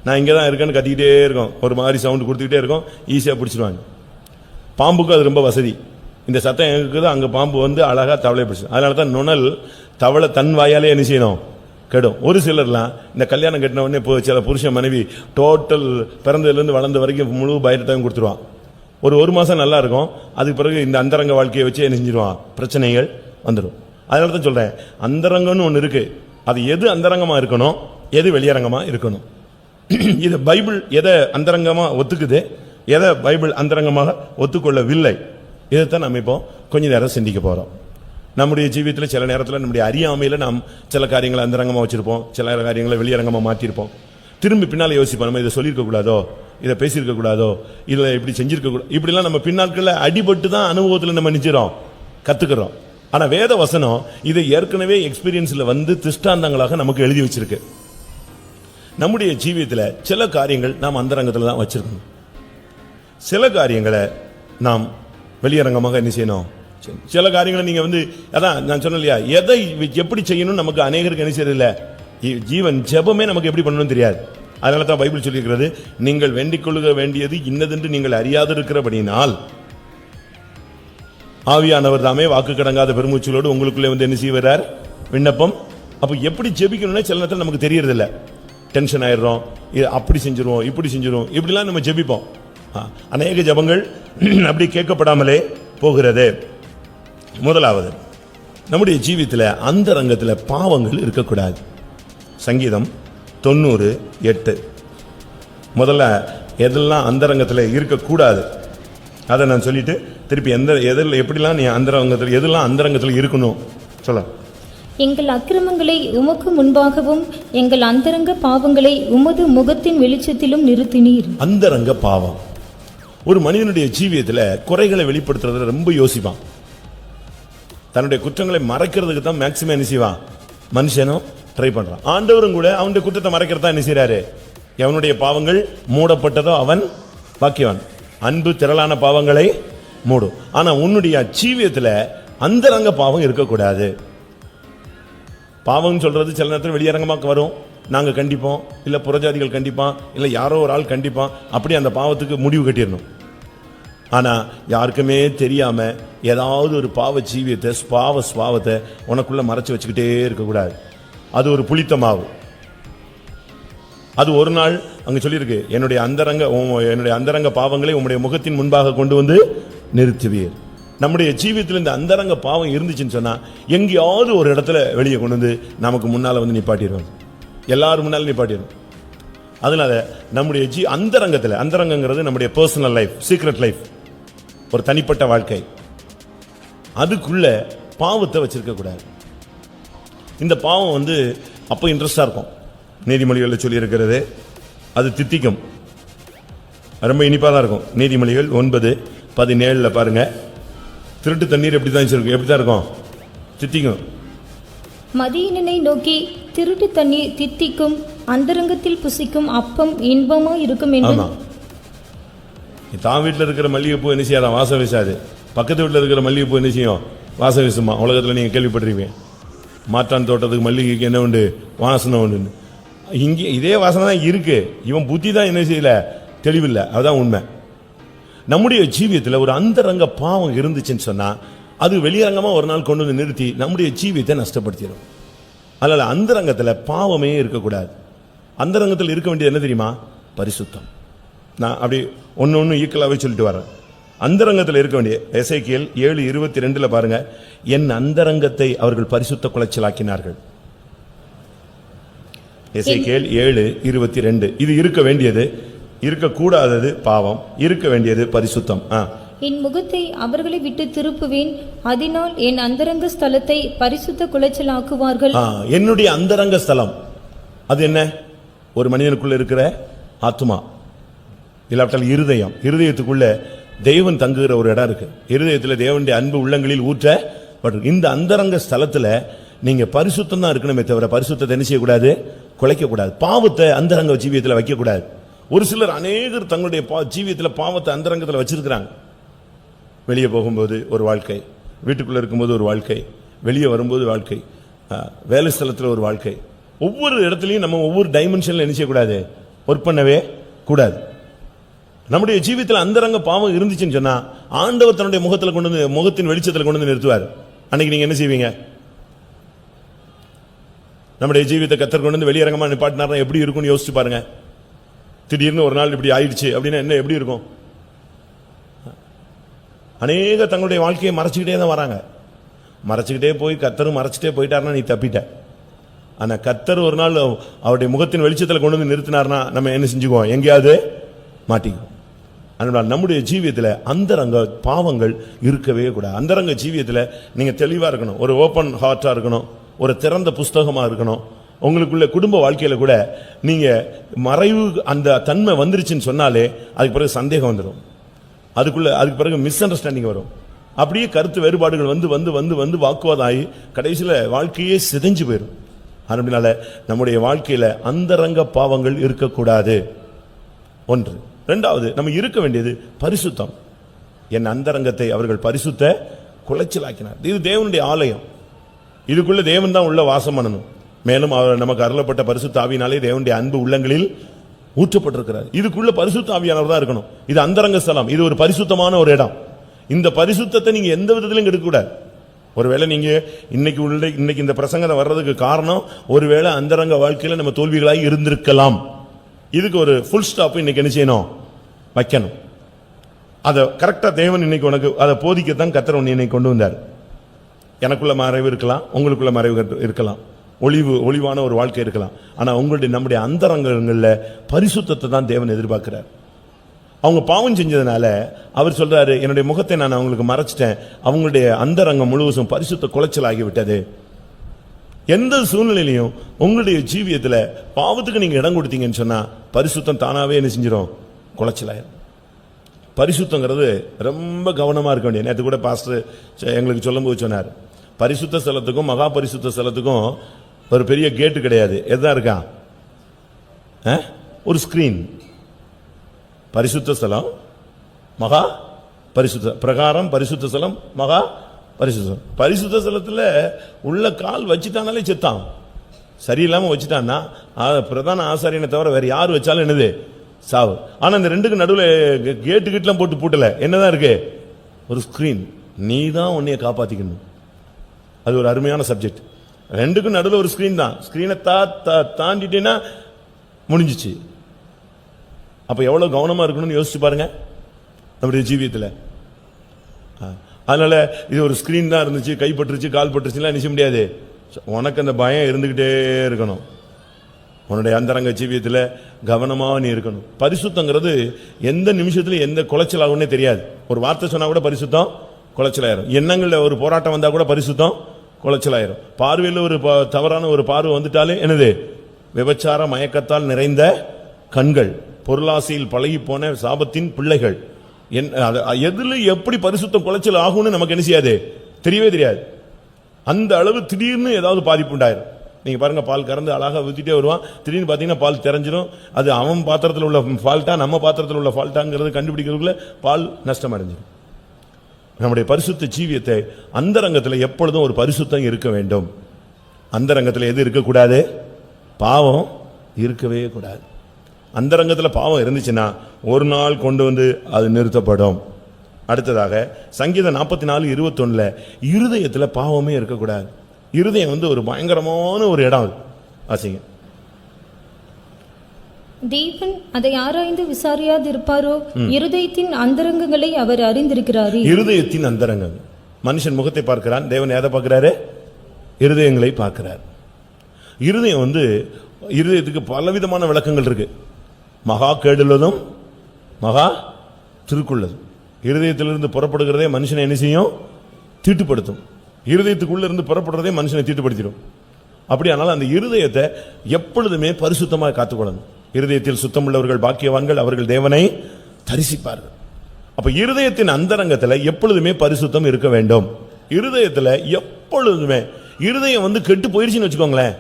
நான் இங்கே தான் இருக்கேன்னு கத்திக்கிட்டே இருக்கும், ஒரு மாதிரி சவுண்டு கொடுத்துக்கிட்டே இருக்கும், ஈஸியாக பிடிச்சிடுவாங்க. பாம்புக்கும் அது ரொம்ப வசதி. இந்த சத்தம் எங்கே இருக்குதோ அங்கே பாம்பு வந்து அழகாக தவளையை பிடிச்சி. அதனால தான் நுணல் தவளை தன் வாயாலே என்ன செய்யணும்? கெடும். ஒரு சிலர்லாம் இந்த கல்யாணம் கட்டின உடனே இப்போ சில புருஷன் மனைவி டோட்டல் பிறந்ததுலேருந்து வளர்ந்த வரைக்கும் முழு பயோடேட்டாவும் கொடுத்துருவான். ஒரு மாதம் நல்லா இருக்கும், அதுக்கு பிறகு இந்த அந்தரங்க வாழ்க்கையை வச்சு என்ன செஞ்சிருவான்? பிரச்சனைகள் வந்துடும். அதனால தான் சொல்கிறேன், அந்தரங்கம்னு ஒன்று இருக்குது. அது எது அந்தரங்கமாக இருக்கணும், எது வெளியரங்கமாக இருக்கணும். இது பைபிள் எதை அந்தரங்கமாக ஒத்துக்குது, எதை பைபிள் அந்தரங்கமாக ஒத்துக்கொள்ளவில்லை, இதைத்தான் நம்ம இப்போ கொஞ்ச நேரம் சிந்திக்க போகிறோம். நம்முடைய ஜீவியத்தில் சில நேரத்தில் நம்முடைய அறியாமையில் நாம் சில காரியங்களை அந்தரங்கமாக வச்சுருப்போம், சில காரியங்களை வெளியரங்கமாக மாற்றிருப்போம். திரும்பி பின்னால் யோசிப்போம், நம்ம இதை சொல்லியிருக்க கூடாதோ, இதை பேசியிருக்க கூடாதோ, இதில் இப்படி செஞ்சிருக்க கூடாது. இப்படிலாம் நம்ம பின்னாட்களில் அடிபட்டு தான் அனுபவத்தில் நம்ம நினைச்சிரோம், கற்றுக்கிறோம். ஆனால் வேத வசனம் இதை ஏற்கனவே எக்ஸ்பீரியன்ஸில் வந்து திஷ்டாந்தங்களாக நமக்கு எழுதி வச்சிருக்கு. நம்முடைய ஜீவியத்தில் சில காரியங்கள் நாம் அந்தரங்கத்தில் தான் வச்சிருக்கணும், சில காரியங்களை நாம் வெளியரங்கமாக என்ன செய்யணும். சில காரியங்களை நீங்கள் வந்து அதான் நான் சொன்னேன் இல்லையா, எதை எப்படி செய்யணும் நமக்கு அநேகருக்கு என்ன செய்யறதில்லை. ஜீவன் ஜெபமே நமக்கு எப்படி பண்ணணும்னு தெரியாது. அதனால தான் பைபிள் சொல்லியிருக்கிறது, நீங்கள் வேண்டிக் கொள்ளுக வேண்டியது இன்னதென்று நீங்கள் அறியாதிருக்கிறபடினால் ஆவியானவர் தாமே வாக்கு கடங்காத பெருமூச்சலோடு உங்களுக்குள்ளே வந்து என்ன செய்வார்? விண்ணப்பம். அப்போ எப்படி ஜெபிக்கணும்னு சில நேரத்தில் நமக்கு தெரியறதில்லை. டென்ஷன் ஆயிடுறோம், அப்படி செஞ்சிருவோம், இப்படி செஞ்சிருவோம், இப்படிலாம் நம்ம ஜெபிப்போம். அநேக ஜெபங்கள் அப்படி கேட்கப்படாமலே போகிறது. முதலாவது, நம்முடைய ஜீவியத்தில் அந்தரங்கத்தில் பாவங்கள் இருக்கக்கூடாது. சங்கீதம் 90:8. முதல்ல எதெல்லாம் அந்தரங்கத்தில் இருக்கக்கூடாது அதை நான் சொல்லிட்டு திருப்பி எப்படிலாம் நீ அந்தரங்கத்தில் எதெல்லாம் அந்தரங்கத்தில் இருக்கணும் சொல்ல. எங்கள் அக்கிரமங்களை உமக்கு முன்பாகவும் எங்கள் அந்தரங்க பாவங்களை உமது முகத்தின் வெளிச்சத்திலும் நிறுத்தினீர். அந்தரங்க பாவம். ஒரு மனிதனுடைய ஜீவியத்தில் குறைகளை வெளிப்படுத்துறதுல ரொம்ப யோசிப்பான். தன்னுடைய குற்றங்களை மறைக்கிறதுக்கு தான் மேக்சிமம் என்ன செய்வான் மனுஷனும் ட்ரை பண்றான். ஆண்டவரும் கூட அவனுடைய குற்றத்தை மறைக்கிறதா என்ன செய்யறாரு. எவனுடைய பாவங்கள் மூடப்பட்டதோ அவன் பாக்கியவான். அன்பு திரளான பாவங்களை மூடும். ஆனா உன்னுடைய ஜீவியத்துல அந்தரங்க பாவம் இருக்கக்கூடாது. பாவம் சொல்றது சில நேரத்தில் வெளியரங்கமாக வரும். நாங்க கண்டிப்போம், இல்ல புறஜாதிகள் கண்டிப்பான், இல்ல யாரோ ஒரு ஆள் கண்டிப்பான். அப்படி அந்த பாவத்துக்கு முடிவு கட்டிடணும். ஆனா யாருக்குமே தெரியாம ஏதாவது ஒரு பாவ ஜீவியத்தை சுவாவத்தை உனக்குள்ள மறைச்சு வச்சுக்கிட்டே இருக்கக்கூடாது. அது ஒரு புளித்த மாவு. அது ஒரு நாள் அங்க சொல்லியிருக்கு, என்னுடைய அந்தரங்க பாவங்களை உம்முடைய முகத்தின் முன்பாக கொண்டு வந்து நிறுத்துவீர். நம்முடைய ஜீவியத்தில் இந்த அந்தரங்க பாவம் இருந்துச்சுன்னு சொன்னா எங்கேயாவது ஒரு இடத்துல வெளியே கொண்டு வந்து நமக்கு முன்னால வந்து நிப்பாட்டிடுவோம். எல்லாரும் முன்னால நிப்பாட்டிடும். அதனால நம்முடைய அந்தரங்கங்கிறது நம்முடைய பர்சனல் லைஃப், சீக்ரெட் லைஃப், ஒரு தனிப்பட்ட வாழ்க்கை. அதுக்குள்ள பாவத்தை வச்சிருக்க கூடாது. இந்த பாவம் வந்து அப்போ இன்ட்ரெஸ்டா இருக்கும். நீதிமொழிகளில் சொல்லி இருக்கிறது அது தித்திக்கும், ரொம்ப இனிப்பா தான் இருக்கும். நீதிமொழிகள் 9:17 பாருங்க. திருட்டு தண்ணீர் எப்படி தான் இருக்கும், தித்திக்கும். மதியினனை நோக்கி திருட்டு தண்ணீர் தித்திக்கும், அந்தரங்கத்தில் புசிக்கும் அப்பம் இன்பமா இருக்கும் என்று. தான் வீட்டில் இருக்கிற மல்லிகைப்பூ என்ன செய்யாதான் வாசம் வீசாது. பக்கத்து வீட்டில் இருக்கிற மல்லிகைப்பூ என்ன செய்யும், வாசம் வீசுமா. உலகத்தில் நீங்கள் கேள்விப்பட்டிருப்பீங்க, மாற்றான் தோட்டத்துக்கு மல்லிகைக்கு என்ன உண்டு, வாசனை உண்டு. இங்கே இதே வாசனை தான் இருக்கு. இவன் புத்தி தான் என்ன செய்யல, தெளிவில்லை. அதுதான் உண்மை. நம்முடைய ஜீவியத்தில் ஒரு அந்தரங்க பாவம் இருந்துச்சுன்னு சொன்னா அது வெளியரங்கமா ஒரு நாள் கொண்டு வந்து நிறுத்தி நம்முடைய ஜீவியத்தை நஷ்டப்படுத்திடும். அதனால அந்தரங்கத்தில் பாவமே இருக்கக்கூடாது. அந்தரங்கத்தில் இருக்க வேண்டியது என்ன தெரியுமா, பரிசுத்தம். நான் அப்படி ஒன்னு ஈக்கலாவே சொல்லிட்டு வரேன். அந்தரங்கத்தில் இருக்க வேண்டிய எசேக்கியேல் 7:22 பாருங்க. என் அந்தரங்கத்தை அவர்கள் பரிசுத்த குலைச்சலாக்கினார்கள். எசேக்கியேல் 7:22. இது இருக்க வேண்டியது, இருக்கக்கூடாதது பாவம், இருக்க வேண்டியது பரிசுத்தம். என் முகத்தை அவர்களை விட்டு திருப்புவேன், அதனால் என் அந்தரங்க ஸ்தலத்தை பரிசுத்த குலைச்சலாக்குவார்கள். என்னுடைய அந்தரங்க ஸ்தலம் அது என்ன, ஒரு மனிதனுக்குள்ள இருக்கிற ஆத்துமா, இல்லாவிட்டால் இருதயம். இருதயத்துக்குள்ள தெய்வன் தங்குகிற ஒரு இடம் இருக்கு. இருதயத்தில் தேவனுடைய அன்பு உள்ளங்களில் ஊற்ற. இந்த அந்தரங்க ஸ்தலத்துல நீங்க பரிசுத்தம் தான் இருக்கணுமே தவிர பரிசுத்தத்தை என்ன செய்யக்கூடாது, குலைக்க கூடாது. பாவத்தை அந்தரங்க ஜீவியத்தில் வைக்க கூடாது. ஒரு சிலர் அநேகர் தங்களுடைய ஜீவியத்தில் பாவத்தை அந்தரங்கத்தில் வச்சிருக்கிறாங்க. வெளியே போகும்போது ஒரு வாழ்க்கை, வீட்டுக்குள்ள இருக்கும்போது ஒரு வாழ்க்கை, வெளியே வரும்போது வாழ்க்கை, வேலை ஸ்தலத்தில் ஒரு வாழ்க்கை. ஒவ்வொரு இடத்துலையும் நம்ம ஒவ்வொரு டைமென்ஷன்ல என்ன செய்யக்கூடாது, ஒர்க் பண்ணவே கூடாது. நம்முடைய ஜீவியத்தில் அந்தரங்க பாவம் இருந்துச்சுன்னு சொன்னா ஆண்டவர் தன்னுடைய முகத்தில் கொண்டு வந்து, முகத்தின் வெளிச்சத்தில் கொண்டு வந்து நிறுத்துவார். அன்னைக்கு நீங்க என்ன செய்வீங்க, நம்முடைய ஜீவியத்தை கத்தர் கொண்டு வந்து வெளியரங்கமா நிப்பாட்டினார் எப்படி இருக்கும்னு யோசிச்சு பாருங்க. திடீர்னு ஒரு நாள் இப்படி ஆயிடுச்சு அப்படின்னா என்ன எப்படி இருக்கும். அநேக தங்களுடைய வாழ்க்கையை மறைச்சிக்கிட்டே தான் வராங்க. மறைச்சிக்கிட்டே போய் கத்தரும் மறைச்சிட்டே போயிட்டாருன்னா நீ தப்பிட்ட. ஆனா கத்தர் ஒரு நாள் அவருடைய முகத்தின் வெளிச்சத்தில் கொண்டு வந்து நிறுத்தினார்னா நம்ம என்ன செஞ்சுக்குவோம், எங்கேயாவது மாட்டிக்குவோம். அதனால நம்முடைய ஜீவியத்தில் அந்தரங்க பாவங்கள் இருக்கவே கூடாது. அந்தரங்க ஜீவியத்தில் நீங்க தெளிவா இருக்கணும், ஒரு ஓப்பன் ஹார்ட்டா இருக்கணும், ஒரு திறந்த புஸ்தகமா இருக்கணும். உங்களுக்குள்ள குடும்ப வாழ்க்கையில கூட நீங்க மறைவு அந்த தன்மை வந்துருச்சுன்னு சொன்னாலே அதுக்கு பிறகு சந்தேகம் வந்துடும், அதுக்கு பிறகு மிஸ் அண்டர்ஸ்டாண்டிங் வரும். அப்படியே கருத்து வேறுபாடுகள் வந்து வந்து வந்து வந்து வாக்குவாதம் ஆகி கடைசியில் வாழ்க்கையே சிதைஞ்சு போயிடும். அதனால நம்முடைய வாழ்க்கையில அந்தரங்க பாவங்கள் இருக்கக்கூடாது. ஒன்று. இரண்டாவது, நம்ம இருக்க வேண்டியது பரிசுத்தம். என் அந்தரங்கத்தை அவர்கள் பரிசுத்த குலைச்சலாக்கினார். இது தேவனுடைய ஆலயம். இதுக்குள்ள தேவன் தான் உள்ள வாசம் பண்ணணும். மேலும் அவர் நமக்கு அருளப்பட்ட பரிசுத்த ஆவியினாலே தேவனுடைய அன்பு உள்ளங்களில் ஊற்றப்பட்டிருக்கிறார். இதுக்குள்ள பரிசுத்த ஆவியானவர் தான் இருக்கணும். இது அந்தரங்க ஸ்தலம், இது ஒரு பரிசுத்தமான ஒரு இடம். இந்த பரிசுத்தத்தை நீங்க எந்த விதத்திலும் எடுக்க கூடாது. ஒருவேளை நீங்க இன்னைக்கு இந்த பிரசங்கத்தை வர்றதுக்கு காரணம் ஒருவேளை அந்தரங்க வாழ்க்கையில நம்ம தோல்விகளாய் இருந்திருக்கலாம். இதுக்கு ஒரு ஃபுல் ஸ்டாப் இன்னைக்கு என்ன செய்யணும், வைக்கணும். அதை கரெக்டா தேவன் இன்னைக்கு உனக்கு அதை போதிக்கத்தான் கர்த்தர் உன்னை இன்னைக்கு கொண்டு வந்தார். எனக்குள்ள மறைவு இருக்கலாம், உங்களுக்குள்ள மறைவு இருக்கலாம், ஒளிவான ஒரு வாழ்க்கை இருக்கலாம். ஆனா உங்களுடைய நம்முடைய அந்தரங்கங்கள்ல பரிசுத்தத்தை தான் தேவன் எதிர்பார்க்கிறார். அவங்க பாவம் செஞ்சதுனால அவர் சொல்றாரு, என்னுடைய முகத்தை நான் அவங்களுக்கு மறைச்சிட்டேன், அவங்களுடைய அந்தரங்கம் முழுவதும் பரிசுத்த குலைச்சல் ஆகிவிட்டது. எந்த சூழ்நிலையிலையும் உங்களுடைய ஜீவியத்துல பாவத்துக்கு நீங்க இடம் கொடுத்தீங்கன்னு சொன்னா பரிசுத்தம் தானாவே என்ன செஞ்சிடும், குலைச்சலாயிரும். பரிசுத்தங்கிறது ரொம்ப கவனமா இருக்க வேண்டிய. நேற்று கூட பாஸ்டர் எங்களுக்கு சொல்லும்போது சொன்னார், பரிசுத்த ஸ்தலத்துக்கும் மகா பரிசுத்த ஸ்தலத்துக்கும் ஒரு பெரிய கேட்டு கிடையாது. எதுதான் இருக்கா, ஒரு ஸ்கிரீன். பரிசுத்த ஸ்தலம் மகா பரிசுத்த பிரகாரம், பரிசுத்த ஸ்தலம் மகா பரிசுத்தம். பரிசுத்த ஸ்தலத்துல உள்ள கால் வச்சுட்டானாலே செத்தான், சரியில்லாம வச்சுட்டான்னா பிரதான ஆசாரியனை தவிர வேற யார் வச்சாலும் என்னது, சாவு. ஆனா இந்த ரெண்டுக்கு நடுவில் கேட்டு கிட்டலாம் போட்டு பூட்டல, என்னதான் இருக்கு, ஒரு ஸ்கிரீன். நீ தான் உன்னைய காப்பாத்திக்கணும். அது ஒரு அருமையான சப்ஜெக்ட். ரெண்டுக்கும் நடுவில் ஒரு ஸ்கிரீன் தான். ஸ்கிரீனை தாண்டிட்டேன்னா முடிஞ்சிச்சு. அப்ப எவ்வளவு கவனமா இருக்கணும்னு யோசிச்சு பாருங்க நம்முடைய ஜீவியத்தில். அதனால இது ஒரு ஸ்கிரீன் தான் இருந்துச்சு, கைப்பற்றுச்சு கால் பட்டுருச்சுலாம் நிச்சய முடியாது. உனக்கு அந்த பயம் இருந்துகிட்டே இருக்கணும். உன்னுடைய அந்தரங்க ஜீவியத்தில் கவனமாக நீ இருக்கணும். பரிசுத்தங்கிறது எந்த நிமிஷத்துல எந்த குலைச்சல் ஆகும்னே தெரியாது. ஒரு வார்த்தை சொன்னா கூட பரிசுத்தம் குலைச்சலாயிரும். எண்ணங்கள்ல ஒரு போராட்டம் வந்தா கூட பரிசுத்தம் குலைச்சலாயிரும். பார்வையில் ஒரு தவறான ஒரு பார்வை வந்துட்டாலே என்னது, விபச்சார மயக்கத்தால் நிறைந்த கண்கள், பொருளாசையில் பழகி போன சாபத்தின் பிள்ளைகள். எதுல எப்படி பரிசுத்தம் குலைச்சல் ஆகும்னு நமக்கு என்ன செய்யாது, தெரியவே தெரியாது. அந்த அளவு திடீர்னு ஏதாவது பாதிப்பு உண்டாயிரும். நீங்க பாருங்க, பால் கறந்து அழகா ஊத்திட்டே வருவான், திடீர்னு பாத்தீங்கன்னா பால் தெரிஞ்சிடும். அது அவன் பாத்திரத்தில் உள்ள ஃபால்ட்டா நம்ம பாத்திரத்தில் உள்ள ஃபால்ட்டாங்கிறது கண்டுபிடிக்கிறதுக்குள்ள பால் நஷ்டம் அடைஞ்சிடும். நம்முடைய பரிசுத்த ஜீவியத்தை அந்தரங்கத்தில் எப்பொழுதும் ஒரு பரிசுத்தம் இருக்க வேண்டும். அந்தரங்கத்தில் எது இருக்கக்கூடாது, பாவம் இருக்கவே கூடாது. அந்தரங்கத்தில் பாவம் இருந்துச்சுன்னா ஒரு நாள் கொண்டு வந்து அது நிறுத்தப்படும். அடுத்ததாக சங்கீதம் 44:21 இருதயத்தில் பாவமே இருக்கக்கூடாது. இருதயம் ஒரு பயங்கரமான ஒரு இடம். வாசிங்க. தேவன் அதை ஆராய்ந்து விசாரியாது இருப்பாரோ, இருதயத்தின் அந்தரங்கங்களை அவர் அறிந்திருக்கிறாரே. இருதயத்தின் அந்தரங்கங்கள். மனுஷன் முகத்தை பார்க்கிறான், தேவன் எதை பார்க்கிறாரு, இருதயங்களை பார்க்கிறார். இருதயம் இருதயத்துக்கு பலவிதமான விளக்கங்கள் இருக்கு. மகா கேடுள்ளதும் மகா திருக்குள்ளதும். இருதயத்திலிருந்து புறப்படுகிறதே மனுஷனை என்ன செய்யும், தீட்டுப்படுத்தும். இருதயத்துக்குள்ள இருந்து புறப்படுறதே மனுஷனை தீட்டுப்படுத்திடும். அப்படியானால் அந்த இருதயத்தை எப்பொழுதுமே பரிசுத்தமாக காத்துக்கொள்ளணும். இருதயத்தில் சுத்தம் உள்ளவர்கள் பாக்கியவான்கள், அவர்கள் தேவனை தரிசிப்பார்கள். அப்ப இருதயத்தின் அந்தரங்கத்தில் எப்பொழுதுமே பரிசுத்தம் இருக்க வேண்டும். இருதயத்தில் எப்பொழுதுமே இருதயம் கெட்டு போயிருச்சுன்னு வச்சுக்கோங்களேன்.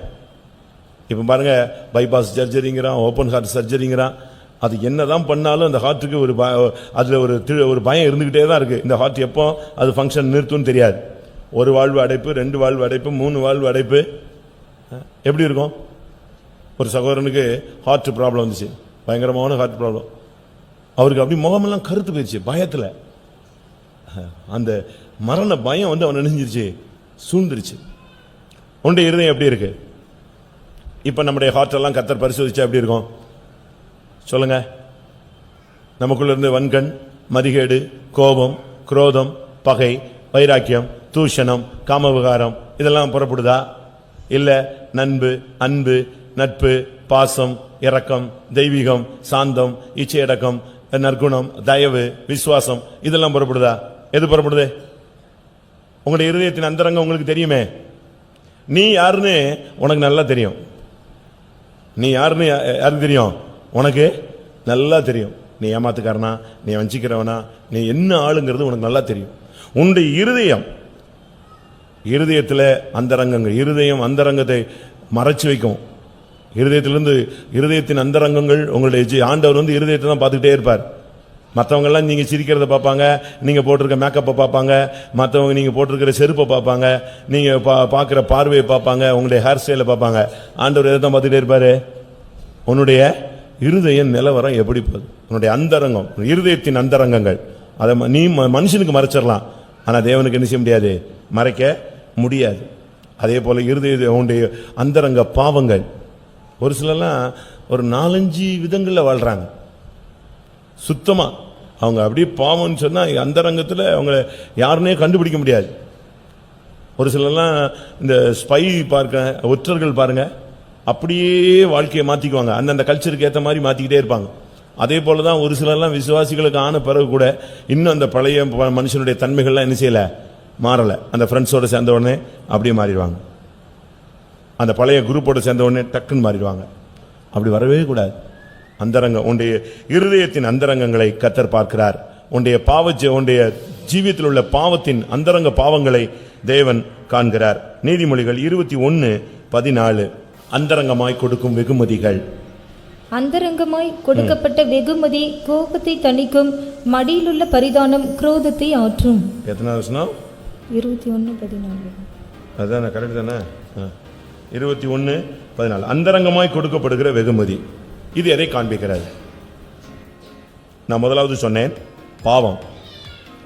இப்ப பாருங்க, பைபாஸ் சர்ஜரிங்கிறான், ஓபன் ஹார்ட் சர்ஜரிங்கிறான். அது என்னதான் பண்ணாலும் அந்த ஹார்ட்டுக்கு அதுல ஒரு பயம் இருந்துகிட்டே தான் இருக்கு. இந்த ஹார்ட் எப்போ அது ஃபங்க்ஷன் நிறுத்தும்னு தெரியாது. ஒரு வாழ்வு அடைப்பு, 2 வாழ்வு அடைப்பு, 3 வாழ்வு அடைப்பு. எப்படி இருக்கும்? ஒரு சகோதரனுக்கு ஹார்ட் ப்ராப்ளம் வந்துச்சு, பயங்கரமான ஹார்ட் ப்ராப்ளம். அவருக்கு அப்படி முகமெல்லாம் கருத்து போயிடுச்சு பயத்துல. அந்த மரண பயம் அவன் நினைஞ்சிருச்சு, சூழ்ந்துருச்சு. உன்னுடைய இருதயம் எப்படி இருக்கு? இப்ப நம்முடைய ஹார்ட் எல்லாம் கர்த்தர் பரிசோதிச்சா எப்படி இருக்கும் சொல்லுங்க? நமக்குள்ள இருந்து வன்கண், மதிகேடு, கோபம், குரோதம், பகை, வைராக்கியம், தூஷணம், காமவிகாரம் இதெல்லாம் புறப்படுதா? இல்ல நண்பு, அன்பு, நட்பு, பாசம், இரக்கம், தெய்வீகம், சாந்தம், இச்சையடக்கம், நற்குணம், தயவு, விசுவாசம் இதெல்லாம் புறப்படுதா? எது புறப்படுது? உங்களுடைய இருதயத்தின் அந்தரங்கம் உங்களுக்கு தெரியுமே. நீ யாருன்னு உனக்கு நல்லா தெரியும். நீ யாருன்னு யாருக்கு தெரியும்? உனக்கு நல்லா தெரியும். நீ ஏமாத்துக்காரனா, நீ வஞ்சிக்கிறவனா, நீ என்ன ஆளுங்கிறது உனக்கு நல்லா தெரியும். உன்னுடைய இருதயத்தில் அந்தரங்கங்கள், இருதயம் அந்தரங்கத்தை மறைச்சு வைக்கும். இருதயத்திலிருந்து இருதயத்தின் அந்தரங்கங்கள் உங்களுடைய ஆண்டவர் இருதயத்தை தான் பார்த்துக்கிட்டே இருப்பார். மற்றவங்கெல்லாம் நீங்க சிரிக்கிறத பார்ப்பாங்க, நீங்க போட்டிருக்க மேக்கப்பை பார்ப்பாங்க, மற்றவங்க நீங்க போட்டிருக்கிற செருப்பை பார்ப்பாங்க, நீங்க பார்க்கிற பார்வையை பார்ப்பாங்க, உங்களுடைய ஹேர் ஸ்டைலை பார்ப்பாங்க. ஆண்டவர் எதை தான் பார்த்துக்கிட்டே இருப்பாரு? உன்னுடைய இருதய நிலவரம் எப்படி போகுது, உன்னுடைய அந்தரங்கம், இருதயத்தின் அந்தரங்கங்கள். அதை நீ மனுஷனுக்கு மறைச்சிடலாம், ஆனா தேவனுக்கு என்ன செய்ய முடியாது, மறைக்க முடியாது. அதே போல இருதய அந்தரங்க பாவங்கள். ஒரு சிலர்லாம் ஒரு 4-5 விதங்கள்ல வாழ்றாங்க. சுத்தமா அவங்க அப்படியே பாவம்னு சொன்னா அந்தரங்கத்தில் அவங்கள யாருன்னே கண்டுபிடிக்க முடியாது. ஒரு சிலர்லாம் இந்த ஸ்பை பார்க்க ஒற்றர்கள் பாருங்க, அப்படியே வாழ்க்கையை மாத்திக்குவாங்க, அந்தந்த கல்ச்சருக்கு ஏற்ற மாதிரி மாத்திக்கிட்டே இருப்பாங்க. அதே போலதான் ஒரு சிலர்லாம் விசுவாசிகளுக்கு ஆன பிறகு கூட இன்னும் அந்த பழைய மனுஷனுடைய தன்மைகள்லாம் என்ன செய்யல, மாறல. அந்த ஃப்ரெண்ட்ஸோட சேர்ந்த உடனே அப்படியே மாறிடுவாங்க, அந்த பழைய குரூப்போட சேர்ந்த உடனே டக்குன்னு மாறிடுவாங்க. அப்படி வரவே கூடாது. அந்தரங்கம், உன்னுடைய இருதயத்தின் அந்தரங்கங்களை கர்த்தர் பார்க்கிறார். உன்னுடைய ஜீவியத்தில் உள்ள பாவத்தின் அந்தரங்க பாவங்களை தேவன் காண்கிறார். நீதிமொழிகள் 21:14. அந்தரங்கமாய் கொடுக்கும் வெகுமதிகள். அந்தரங்கமாய் கொடுக்கப்பட்ட வெகுமதி கோபத்தை தணிக்கும், மடியிலுள்ள பரிதானம் குரோதத்தை ஆற்றும். எத்தனை வருஷம்? 21:14. அதானே, கரெக்ட் தானே? 21:14. அந்தரங்கமாய் கொடுக்கப்படுகிற வெகுமதி. இது எதை காண்பிக்கிறது? நான் முதலாவது சொன்னேன், பாவம்,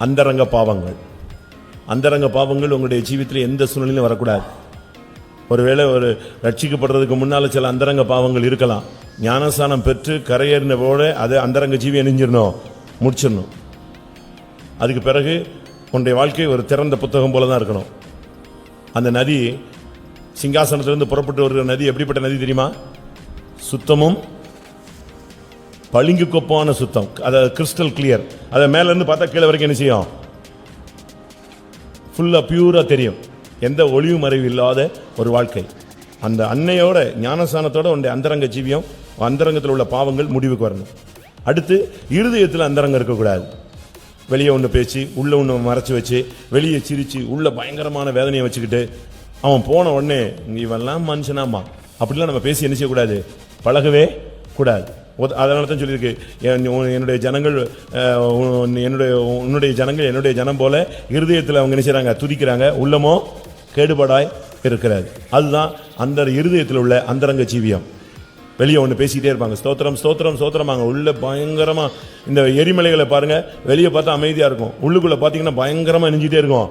அந்தரங்க பாவங்கள். அந்தரங்க பாவங்கள் உங்களுடைய ஜீவியத்தில் எந்த சூழ்நிலையும் வரக்கூடாது. ஒருவேளை ஒரு ரட்சிக்கப்படுறதுக்கு முன்னால சில அந்தரங்க பாவங்கள் இருக்கலாம். ஞானஸ்நானம் பெற்று கரையேறின போல அது அந்தரங்க ஜீவி அணிஞ்சிடணும், முடிச்சிடணும். அதுக்கு பிறகு உன்னுடைய வாழ்க்கை ஒரு திறந்த புத்தகம் போல தான் இருக்கணும். அந்த நதி, சிங்காசனத்திலிருந்து புறப்பட்டு வருகிற நதி எப்படிப்பட்ட நதி தெரியுமா? சுத்தமும் பளிங்கு கொப்பான சுத்தம், அதாவது கிறிஸ்டல் கிளியர். அதை மேல இருந்து பார்த்தா கீழே வரைக்கும் என்ன செய்யும்? ஃபுல்லா பியூரா தெரியும். எந்த ஒளிவு மறைவு இல்லாத ஒரு வாழ்க்கை. அந்த அன்னையோட ஞானஸ்நானத்தோட உன்னுடைய அந்தரங்க ஜீவியம், அந்தரங்கத்தில் உள்ள பாவங்கள் முடிவுக்கு வரணும். அடுத்து இருதயத்தில் அந்தரங்கம் இருக்கக்கூடாது. வெளியே ஒன்று பேச்சு, உள்ள ஒன்று மறைச்சு வச்சு, வெளியே சிரிச்சு, உள்ள பயங்கரமான வேதனையை வச்சுக்கிட்டு அவன் போன உடனே இவெல்லாம் மனுஷனாமா அப்படிலாம் நம்ம பேசி என்ன செய்யக்கூடாது, பழகவே கூடாது. அதனால தான் சொல்லியிருக்கு, என்னுடைய ஜனங்கள் உன்னுடைய ஜனங்கள் என்னுடைய ஜனம் போல இருதயத்தில் அவங்க என்ன செய்றாங்க, துதிக்கிறாங்க, உள்ளமோ கேடுபாடாய் இருக்கிறது. அதுதான் அந்த இருதயத்தில் உள்ள அந்தரங்க ஜீவியம். வெளியே ஒன்று பேசிக்கிட்டே இருப்பாங்க, ஸ்தோத்திரம் ஸ்தோத்திரம் ஸ்தோத்திரமாங்க, உள்ள பயங்கரமா. இந்த எரிமலைகளை பாருங்க, வெளியே பார்த்தா அமைதியா இருக்கும், உள்ளுக்குள்ள பார்த்தீங்கன்னா பயங்கரமா நெஞ்சிட்டே இருக்கும்,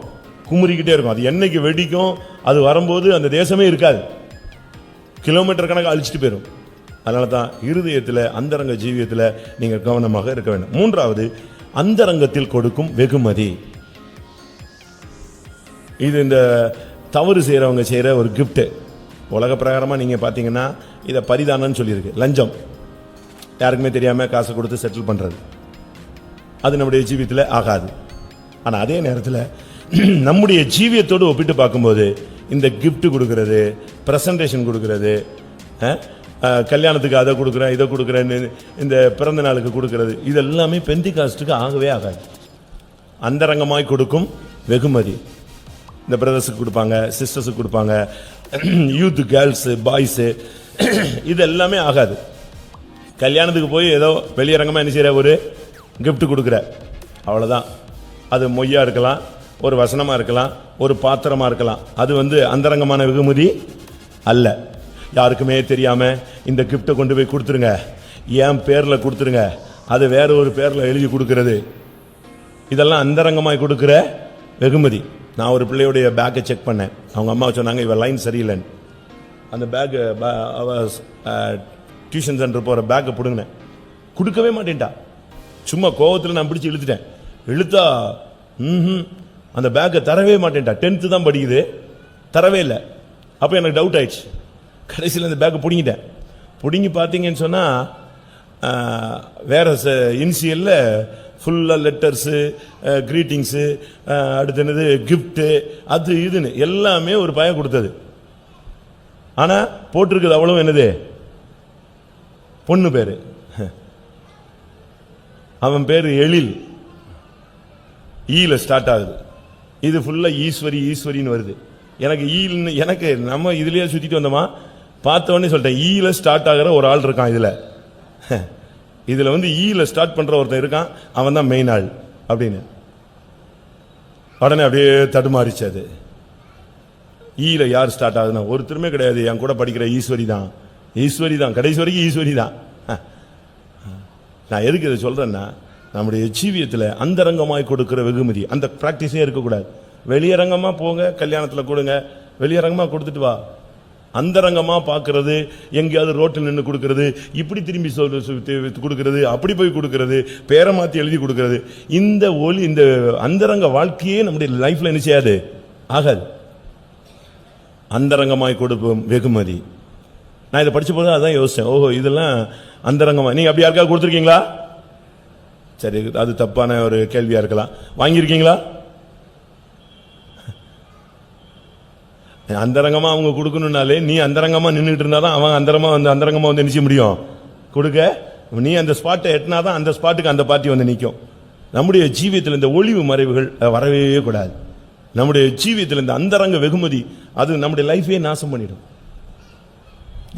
குமுறிக்கிட்டே இருக்கும். அது என்னைக்கு வெடிக்கும், அது வரும்போது அந்த தேசமே இருக்காது, கிலோமீட்டர் கணக்கு அழிச்சிட்டு போயிடும். அதனால தான் இருதயத்தில் அந்தரங்க ஜீவியத்தில் நீங்கள் கவனமாக இருக்க வேண்டும். மூன்றாவது, அந்தரங்கத்தில் கொடுக்கும் வெகுமதி. இது இந்த தவறு செய்கிறவங்க செய்கிற ஒரு கிஃப்ட். உலக பிரகாரமாக நீங்கள் பார்த்தீங்கன்னா இதை பரிதானம்னு சொல்லியிருக்கு. லஞ்சம், யாருக்குமே தெரியாமல் காசு கொடுத்து செட்டில் பண்ணுறது, அது நம்முடைய ஜீவியத்தில் ஆகாது. ஆனால் அதே நேரத்தில் நம்முடைய ஜீவியத்தோடு ஒப்பிட்டு பார்க்கும்போது இந்த கிஃப்ட் கொடுக்கறது, ப்ரெசன்டேஷன் கொடுக்கறது, கல்யாணத்துக்கு அதை கொடுக்குறேன் இதை கொடுக்குறேன்னு இந்த பிறந்த நாளுக்கு கொடுக்கறது, இது எல்லாமே பெந்திகாஸ்டுக்கு ஆகவே ஆகாது. அந்தரங்கமாய் கொடுக்கும் வெகுமதி இந்த பிரதர்ஸுக்கு கொடுப்பாங்க, சிஸ்டர்ஸுக்கு கொடுப்பாங்க, யூத் கேர்ள்ஸு பாய்ஸு, இது எல்லாமே ஆகாது. கல்யாணத்துக்கு போய் ஏதோ வெளியரங்கமாக என்ன செய்கிற ஒரு கிஃப்ட் கொடுக்குற, அவ்வளோதான். அது மொய்யா இருக்கலாம், ஒரு வசனமாக இருக்கலாம், ஒரு பாத்திரமாக இருக்கலாம். அது அந்தரங்கமான வெகுமதி அல்ல. யாருக்குமே தெரியாமல் இந்த கிஃப்டை கொண்டு போய் கொடுத்துருங்க, என் பேரில் கொடுத்துருங்க, அது வேற ஒரு பேரில் எழுதி கொடுக்கறது, இதெல்லாம் அந்தரங்கமாய் கொடுக்குற வெகுமதி. நான் ஒரு பிள்ளையுடைய பேக்கை செக் பண்ணேன். அவங்க அம்மா சொன்னாங்க இவன் லைன் சரியில்லைன்னு. அந்த பேக்கு டியூஷன் சென்டர் போகிற பேக்கை பிடுங்கினேன், கொடுக்கவே மாட்டேன்ட்டா. சும்மா கோவத்தில் நான் பிடிச்சி இழுத்துட்டேன். இழுத்தா அந்த பேக்கை தரவே மாட்டேன்ட்டா. 10th தான் படிக்குது, தரவே இல்லை. அப்போ எனக்கு டவுட் ஆயிடுச்சு. கடைசியில் அந்த பேக்கை பிடிங்கிட்டேன். பிடுங்கி பார்த்தீங்கன்னு சொன்னால் வேற இனிஷியலில் ஃபுல்லாக லெட்டர்ஸு, க்ரீட்டிங்ஸு, அடுத்து என்னது கிஃப்ட்டு, அது இதுன்னு எல்லாமே ஒரு பையன் கொடுத்தது. ஆனால் போட்டிருக்குது அவ்வளோ என்னது, பொண்ணு பேர். அவன் பேர் எழில், ஈல ஸ்டார்ட் ஆகுது. இது ஃபுல்லாக ஈஸ்வரி ஈஸ்வரின்னு வருது. எனக்கு ஈல்னு, எனக்கு நம்ம இதுலேயே சுற்றிட்டு வந்தோமா, பார்த்தோன்னே சொல்லிட்டேன் ஈல ஸ்டார்ட் ஆகிற ஒரு ஆள் இருக்கான் இதில். இதில் ஈல ஸ்டார்ட் பண்ணுற ஒருத்தன் இருக்கான், அவன் தான் மெயின் ஆள் அப்படின்னு. உடனே அப்படியே தடுமாறிச்சு. அது ஈல யார் ஸ்டார்ட் ஆகுதுன்னா ஒருத்தருமே கிடையாது. என் கூட படிக்கிற ஈஸ்வரி தான், ஈஸ்வரி தான், கடைசி வரைக்கும் ஈஸ்வரி தான். நான் எதுக்கு இதை சொல்கிறேன்னா, நம்முடைய ஜீவியத்தில் அந்தரங்கமாய் கொடுக்கிற வெகுமதி, அந்த ப்ராக்டிஸே இருக்கக்கூடாது. வெளியரங்கமாக போங்க, கல்யாணத்தில் கொடுங்க, வெளியரங்கமாக கொடுத்துட்டு வா. அந்தரங்கமா பார்க்கிறது, எங்கேயாவது ரோட்டில் நின்று கொடுக்கிறது, இப்படி திரும்பி கொடுக்கிறது, அப்படி போய் கொடுக்கிறது, பேரை மாற்றி எழுதி கொடுக்கிறது, இந்த அந்தரங்க வாழ்க்கையே நம்முடைய லைஃப்ல என்ன செய்யாது, ஆகாது. அந்தரங்கமாய் கொடுப்போம் வெகுமதி. நான் இதை படிச்ச போது அதான் யோசிச்சேன், ஓஹோ இதெல்லாம் அந்தரங்கமா. நீங்க அப்படி யாருக்காவது கொடுத்துருக்கீங்களா? சரி, அது தப்பான ஒரு கேள்வியா இருக்கலாம். வாங்கியிருக்கீங்களா? அந்தரங்கமா அவங்க கொடுக்கணும்னாலே நீ அந்தரங்கமா நின்றுட்டு இருந்தாதான் அவன் அந்தரங்கமா வந்து நிச்சய முடியும் கொடுக்க. நீ அந்த ஸ்பாட்டை எட்டினாதான் அந்த ஸ்பாட்டுக்கு அந்த பார்ட்டி வந்து நிற்கும். நம்முடைய ஜீவியத்தில் இந்த ஒளிவு மறைவுகள் வரவே கூடாது. நம்முடைய ஜீவியத்தில் இந்த அந்தரங்க வெகுமதி அது நம்முடைய லைஃபே நாசம் பண்ணிடும்.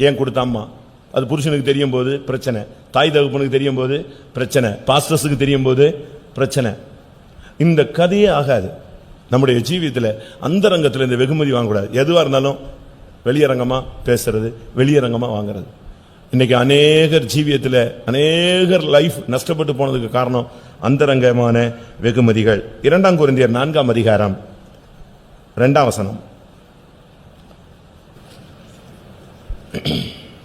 ஏன் கொடுத்தாம்மா, அது புருஷனுக்கு தெரியும் போது பிரச்சனை, தாய் தகப்பனுக்கு தெரியும் போது பிரச்சனை, பாஸ்டர்ஸுக்கு தெரியும் போது பிரச்சனை. இந்த கதையே ஆகாது. நம்முடைய ஜீவியத்தில் அந்தரங்கத்தில் இந்த வெகுமதி வாங்கக்கூடாது. எதுவாக இருந்தாலும் வெளியரங்கமா பேசுறது, வெளியரங்கமா வாங்குறது. இன்னைக்கு அநேகர் ஜீவியத்தில் அநேகர் லைஃப் நஷ்டப்பட்டு போனதுக்கு காரணம் அந்தரங்கமான வெகுமதிகள். 2 கொரிந்தியர் 4 அதிகாரம் 2 வசனம்.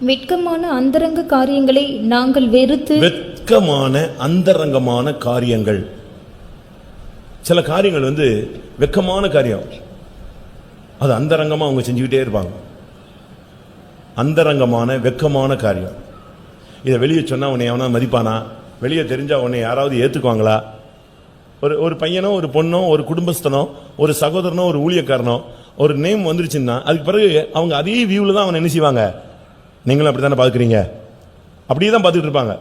வெட்கமான அந்தரங்க காரியங்களை நாங்கள் வெறுத்து. வெட்கமான அந்தரங்கமான காரியங்கள். சில காரியங்கள் வெட்கமான காரியம், அது அந்தரங்கமா அவங்க செஞ்சுக்கிட்டே இருப்பாங்க. அந்தரங்கமான வெட்கமான காரியம். இதை வெளியே சொன்னா உன்னை எவனா மதிப்பானா? வெளியே தெரிஞ்சா உன்னை யாராவது ஏத்துக்குவாங்களா? ஒரு பையனோ ஒரு பொண்ணோ ஒரு குடும்பஸ்தனோ ஒரு சகோதரனோ ஒரு ஊழியக்காரனோ ஒரு நேம் வந்துருச்சுன்னா அதுக்கு பிறகு அவங்க அதே வியூல தான் அவனை என்ன செய்வாங்க? நீங்களும் அப்படித்தானே பாக்குறீங்க, அப்படியே தான் பார்த்துட்டு இருப்பாங்க.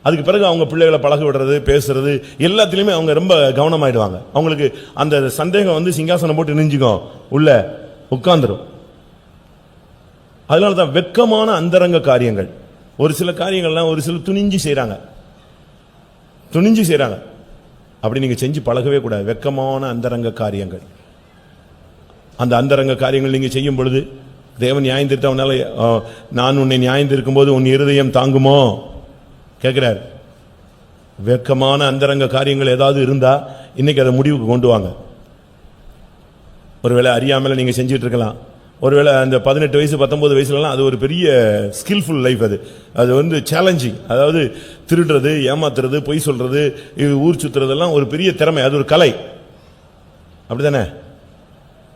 அதுக்கு பிறகு அவங்க பிள்ளைகளை பழக விடுறது, பேசுறது எல்லாத்திலுமே அவங்க ரொம்ப கவனமாயிடுவாங்க. அவங்களுக்கு அந்த சந்தேகம் சிங்காசனம் போட்டு நெஞ்சுக்கும் உள்ள உட்கார்ந்துரும். அதனால தான் வெட்கமான அந்தரங்க காரியங்கள். ஒரு சில காரியங்கள்லாம் ஒரு சில துணிஞ்சு செய்றாங்க. அப்படி நீங்க செஞ்சு பழகவே கூடாது. வெட்கமான அந்தரங்க காரியங்கள். அந்த அந்தரங்க காரியங்கள் நீங்க செய்யும் பொழுது தேவன் நியாயம் தீர்த்தவனால நான் உன்னை நியாயம் தீர்க்கும் போது உன் இருதயம் தாங்குமோ கேட்கிறார். வெட்கமான அந்தரங்க காரியங்கள் ஏதாவது இருந்தா இன்னைக்கு அதை முடிவுக்கு கொண்டு வாங்க. ஒருவேளை அறியாமல நீங்க செஞ்சிட்டு இருக்கலாம். ஒருவேளை அந்த 18 வயசு 19 வயசுலலாம் அது ஒரு பெரிய ஸ்கில்ஃபுல் லைஃப். அது சேலஞ்சிங். அதாவது திருடுறது, ஏமாத்துறது, பொய் சொல்றது, ஊர் சுத்துறதெல்லாம் ஒரு பெரிய திறமை, அது ஒரு கலை. அப்படிதானே?